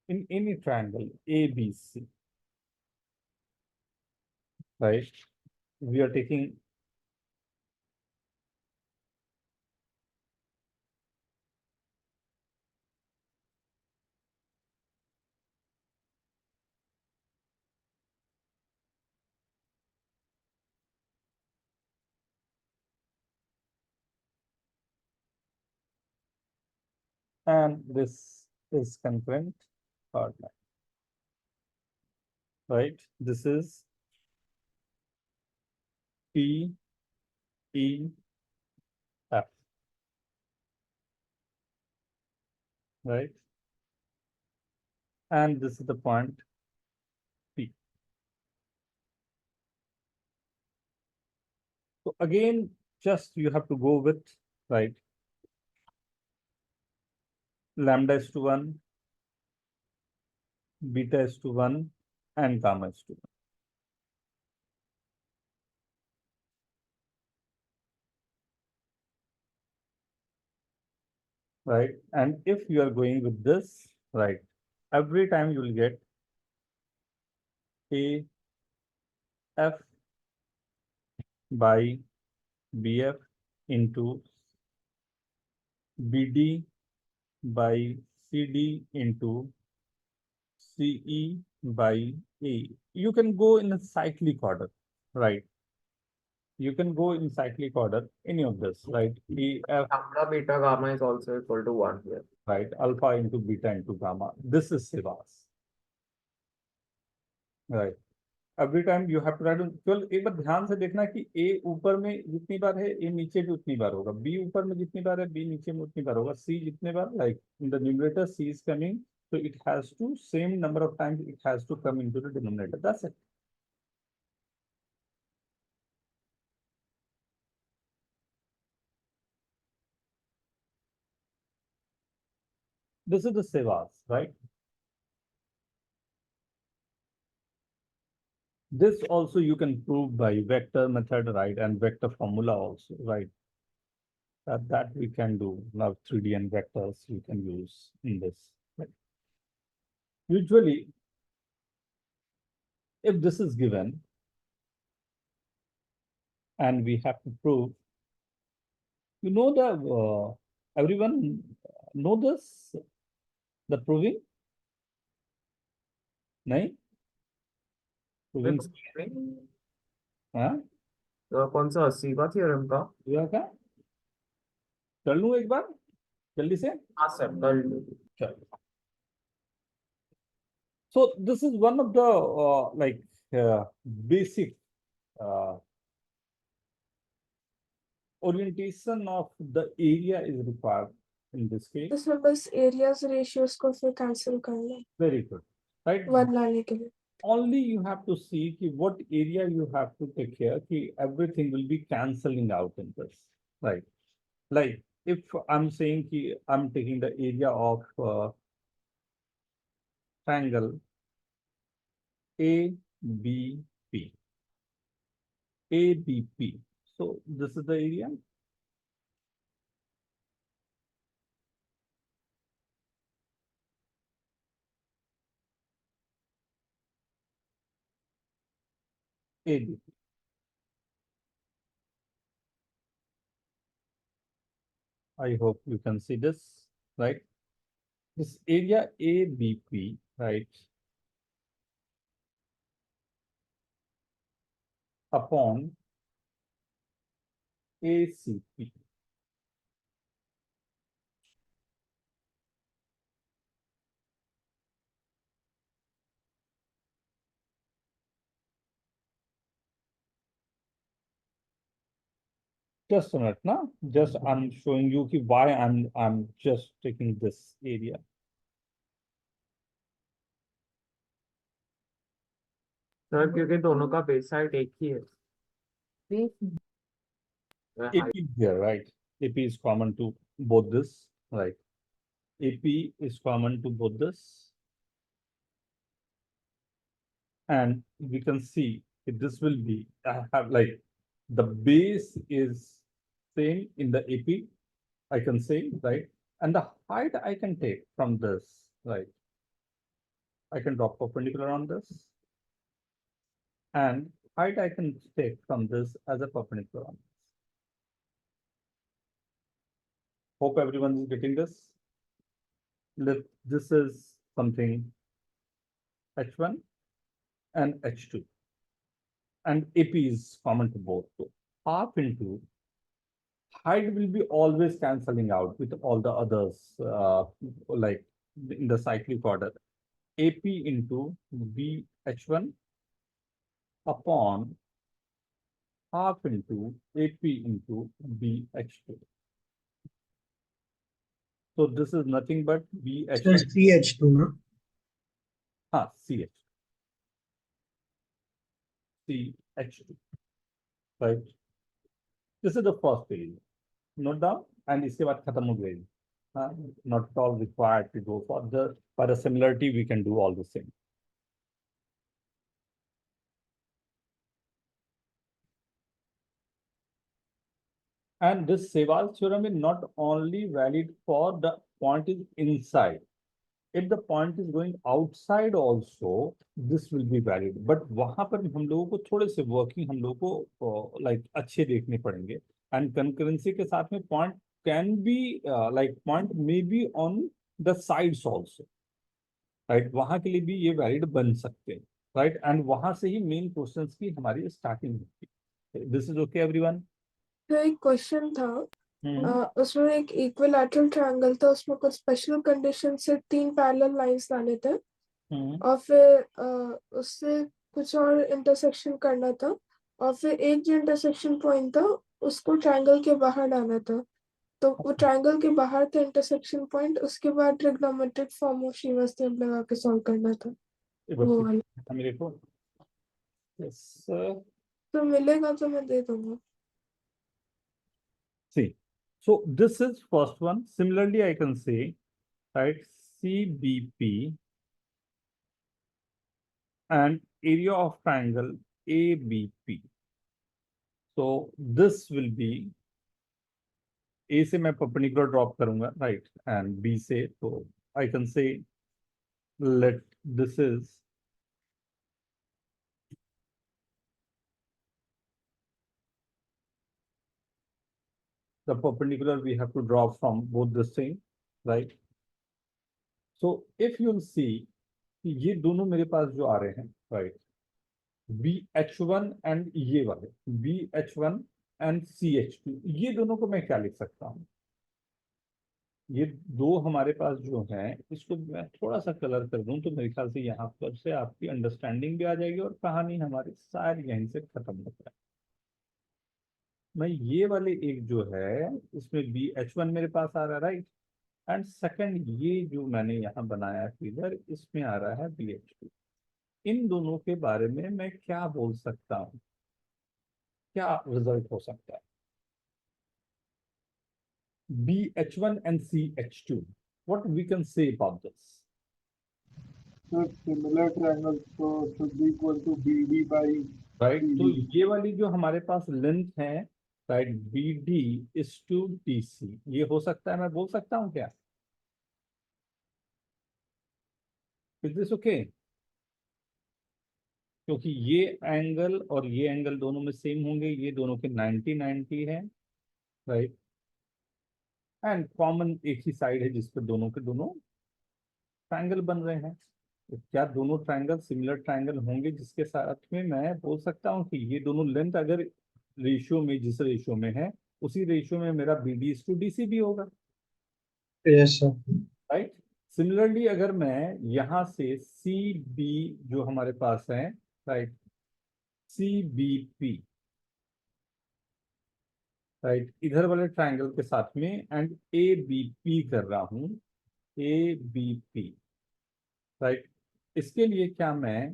A: in any triangle ABC, right? We are taking and this is concurrent hard line, right? This is P E F, right? And this is the point P. So again, just you have to go with, right? Lambda is to 1, beta is to 1, and gamma is to 1, right? And if you are going with this, right, every time you will get A F by BF into BD by CD into CE by A. You can go in a cyclic order, right? You can go in cyclic order, any of this, right? AF,
D: Lambda, beta, gamma is also equal to 1 here.
A: right? Alpha into beta into gamma. This is Sevas, right? Every time you have to write केवल एक बार ध्यान से देखना कि A ऊपर में जितनी बार है A नीचे भी उतनी बार होगा, B ऊपर में जितनी बार है B नीचे में उतनी बार होगा, C जितने बार, like in the numerator C is coming, so it has to same number of times it has to come into the denominator. That's it. This is the Sevas, right? This also you can prove by vector method, right? And vector formula also, right? That we can do. Now 3D and vectors you can use in this. Right? Usually, if this is given and we have to prove You know the everyone know this, the proving? नहीं? Proving हाँ?
D: तो कौन सा 80 का theorem का?
A: हुआ क्या? कर लूँ एक बार जल्दी से?
D: हाँ सर, कर लो।
A: चलो. So this is one of the basic uh, orientation of the area is required in this case.
B: इसमें बस एरियाज रेशियोज को फिर कैंसिल करना है
A: Very good, right?
B: वन लाने के लिए.
A: Only you have to see ki what area you have to take care ki everything will be cancelling out in this, right? Like if I'm saying ki I'm taking the area of triangle ABP. ABP. So this is the area. ABP. I hope you can see this, right? This area ABP, right, upon ACP. Just a minute, now. Just I'm showing you why I'm just taking this area.
D: Sir क्योंकि दोनों का base side एक ही है.
A: AP here, right? AP is common to both this, right? AP is common to both this. And we can see that this will be, I have like the base is same in the AP, I can say, right? And the height I can take from this, right? I can drop perpendicular on this. And height I can take from this as a perpendicular on this. Hope everyone is getting this. This is something H1 and H2. And AP is common to both. So half into height will be always cancelling out with all the others, like in the cyclic order. AP into BH1 upon half into AP into BH2. So this is nothing but
C: So
A: BH1.
C: CH2, no?
A: CH. CH2. Right? This is the first page. Note down, and इसके बाद खत्म हो गई. Not at all required to go further. By the similarity, we can do all the same. And this Sehwag's theorem is not only valid for the point is inside. If the point is going outside also, this will be valid. But वहां पर हम लोगों को थोड़े से working हम लोगों को like अच्छे देखने पड़ेंगे. And concurrency के साथ में point can be like point may be on the sides also. Right? वहां के लिए भी ये valid बन सकते हैं. Right? And वहां से ही main questions की हमारी starting होती है. This is okay, everyone?
B: तो एक क्वेश्चन था.
A: हम्म.
B: उसमें एक इक्विलैटरल ट्रायंगल था, उसमें कुछ स्पेशल कंडीशन से 3 पैरेलल लाइंस लाने थे और फिर उससे कुछ और इंटरसेक्शन करना था और फिर एक जो इंटरसेक्शन पॉइंट था उसको ट्रायंगल के बाहर लाना था. तो वो ट्रायंगल के बाहर था इंटरसेक्शन पॉइंट, उसके बाद ट्रिग्नोमेट्रिक फॉर्म ऑफ शीवर्स थ्योरम लगा के सॉल्व करना था वो वाला.
A: मेरे को yes,
B: तो मिलेगा तो मैं दे दूंगा.
A: see, so this is first one. Similarly, I can say, right, CBP and area of triangle ABP. So this will be A से मैं perpendicular drop करूंगा, right, and B से, so I can say let this is the perpendicular we have to draw from both the same, right? So if you'll see कि ये दोनों मेरे पास जो आ रहे हैं, right? BH1 एंड ये वाले BH1 एंड CH2, ये दोनों को मैं क्या लिख सकता हूँ? ये दो हमारे पास जो हैं, इसको मैं थोड़ा सा कलर कर दूं तो मेरे ख्याल से यहाँ पर से आपकी अंडरस्टैंडिंग भी आ जाएगी और कहानी हमारी सारी यहीं से खत्म हो जाए। मैं ये वाले एक जो है इसमें BH1 मेरे पास आ रहा है, राइट? एंड सेकंड ये जो मैंने यहाँ बनाया फिगर, इसमें आ रहा है BH2। इन दोनों के बारे में मैं क्या बोल सकता हूँ, क्या रिजल्ट हो सकता है? BH1 and CH2, what we can say about this?
E: So similar triangles so should be equal to BD by
A: right, तो
E: CD.
A: ये वाली जो हमारे पास लेंथ है, right, BD is to DC, ये हो सकता है, मैं बोल सकता हूँ क्या? Is this okay? क्योंकि ये एंगल और ये एंगल दोनों में सेम होंगे, ये दोनों के 90-90 है, राइट? एंड कॉमन एक ही साइड है जिस पर दोनों के दोनों ट्रायंगल बन रहे हैं। तो क्या दोनों ट्रायंगल सिमिलर ट्रायंगल होंगे, जिसके साथ में मैं बोल सकता हूँ कि ये दोनों लेंथ अगर रेशियो में, जिस रेशियो में है, उसी रेशियो में मेरा BD is to DC भी होगा,
C: Yes, sir.
A: राइट? सिमिलरली अगर मैं यहाँ से CB जो हमारे पास है, राइट, CBP, राइट, इधर वाले ट्रायंगल के साथ में एंड ABP कर रहा हूँ, ABP, राइट, इसके लिए क्या मैं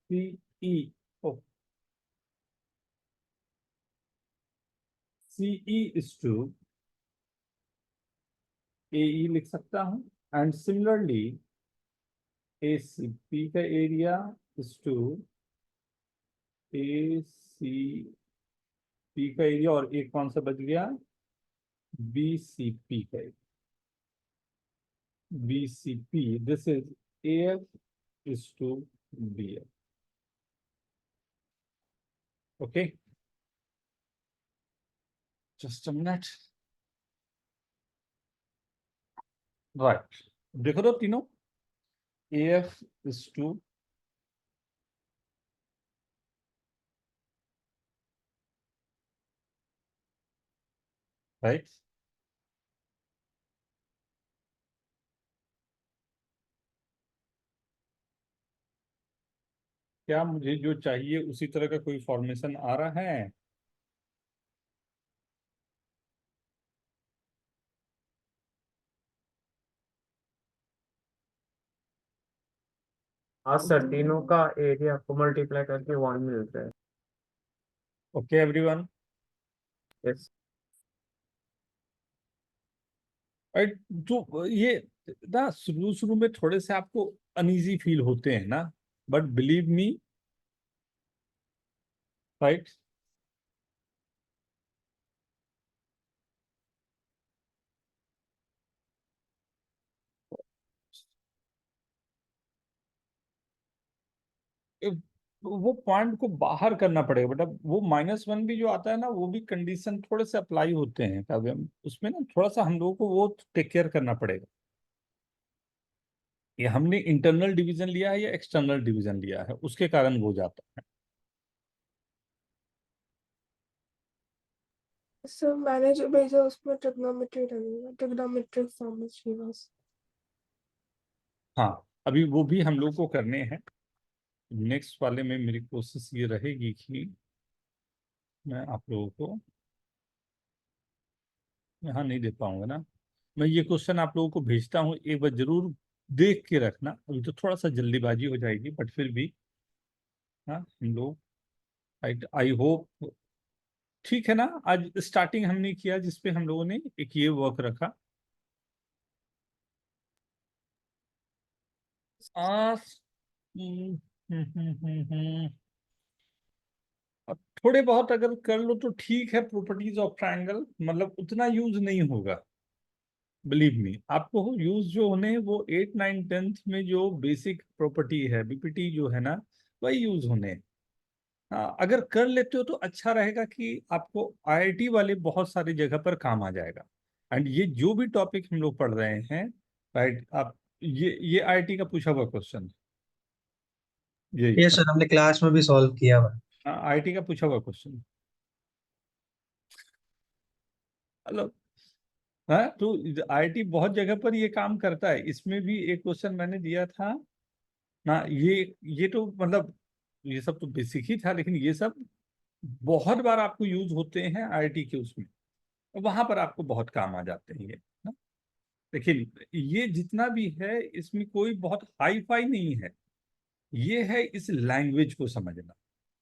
A: CE CE is to AE लिख सकता हूँ, एंड सिमिलरली ACP का एरिया इज टू ACP का एरिया, और एक कौन सा बच गया? BCP का area, BCP, this is AF is to BF, okay, just a minute, right? देखो तो तीनों AF is to right, क्या मुझे जो चाहिए उसी तरह का कोई फॉर्मेशन आ रहा है?
D: हाँ सर, तीनों का एरिया को मल्टीप्लाई करके 1 मिलता है।
A: Okay everyone,
D: yes.
A: राइट? तो ये ना शुरू शुरू में थोड़े से आपको अनईजी फील होते हैं ना, बट बिलीव मी, राइट, वो पॉइंट को बाहर करना पड़ेगा, बट अब वो -1 भी जो आता है ना, वो भी कंडीशन थोड़े से अप्लाई होते हैं, कभी हम उसमें ना थोड़ा सा हम लोगों को वो टेक केयर करना पड़ेगा। ये हमने इंटरनल डिवीजन लिया है या एक्सटर्नल डिवीजन लिया है, उसके कारण वो जाता है।
B: सर मैंने जो भेजा उसमें ट्रिग्नोमेट्री लगेगा, ट्रिग्नोमेट्रिक फॉर्म चाहिए बस।
A: हाँ, अभी वो भी हम लोग को करने हैं। नेक्स्ट वाले में मेरी कोशिश ये रहेगी कि मैं आप लोगों को यहाँ नहीं दे पाऊंगा ना, मैं ये क्वेश्चन आप लोगों को भेजता हूँ, एक बार जरूर देख के रखना। अभी तो थोड़ा सा जल्दीबाजी हो जाएगी, बट फिर भी हाँ, हम लोग, आई होप ठीक है ना। आज स्टार्टिंग हमने किया जिसपे हम लोगों ने एक ये वर्क रखा। आ, हम्म, हम्म, हम्म, अब थोड़े बहुत अगर कर लो तो ठीक है, प्रॉपर्टीज ऑफ ट्रायंगल, मतलब उतना यूज नहीं होगा, बिलीव मी। आपको यूज जो होने हैं वो 8, 9, 10th में जो बेसिक प्रॉपर्टी है, BPT जो है ना, वही यूज होने हैं। हाँ, अगर कर लेते हो तो अच्छा रहेगा कि आपको आईआईटी वाले बहुत सारी जगह पर काम आ जाएगा। एंड ये जो भी टॉपिक हम लोग पढ़ रहे हैं, राइट, आप ये आईआईटी का पूछा हुआ क्वेश्चन, यही
C: ये सर हमने क्लास में भी सॉल्व किया हुआ है।
A: आईआईटी का पूछा हुआ क्वेश्चन। हेलो। हाँ, तो आईआईटी बहुत जगह पर ये काम करता है। इसमें भी एक क्वेश्चन मैंने दिया था ना, ये तो मतलब ये सब तो बेसिक ही था, लेकिन ये सब बहुत बार आपको यूज होते हैं आईआईटी के उसमें, वहां पर आपको बहुत काम आ जाते हैं ये ना। लेकिन ये जितना भी है इसमें कोई बहुत हाई फाई नहीं है, ये है इस लैंग्वेज को समझना,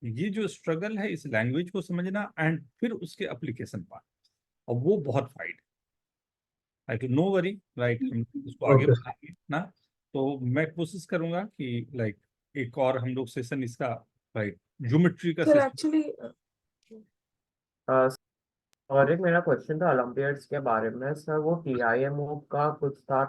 A: ये जो स्ट्रगल है इस लैंग्वेज को समझना एंड फिर उसके एप्लीकेशन पार्ट, और वो बहुत फाइड है। तो नो वरी, राइट, हम इसको आगे
C: ओके।
A: बढ़ाएंगे ना। तो मैं कोशिश करूंगा कि लाइक एक और हम लोग सेशन इसका, राइट, ज्योमेट्री का
B: सर
A: सेशन।
B: एक्चुअली
D: और एक मेरा क्वेश्चन था ओलंपियाड्स के बारे में सर, वो टीआईएमओ का कुछ था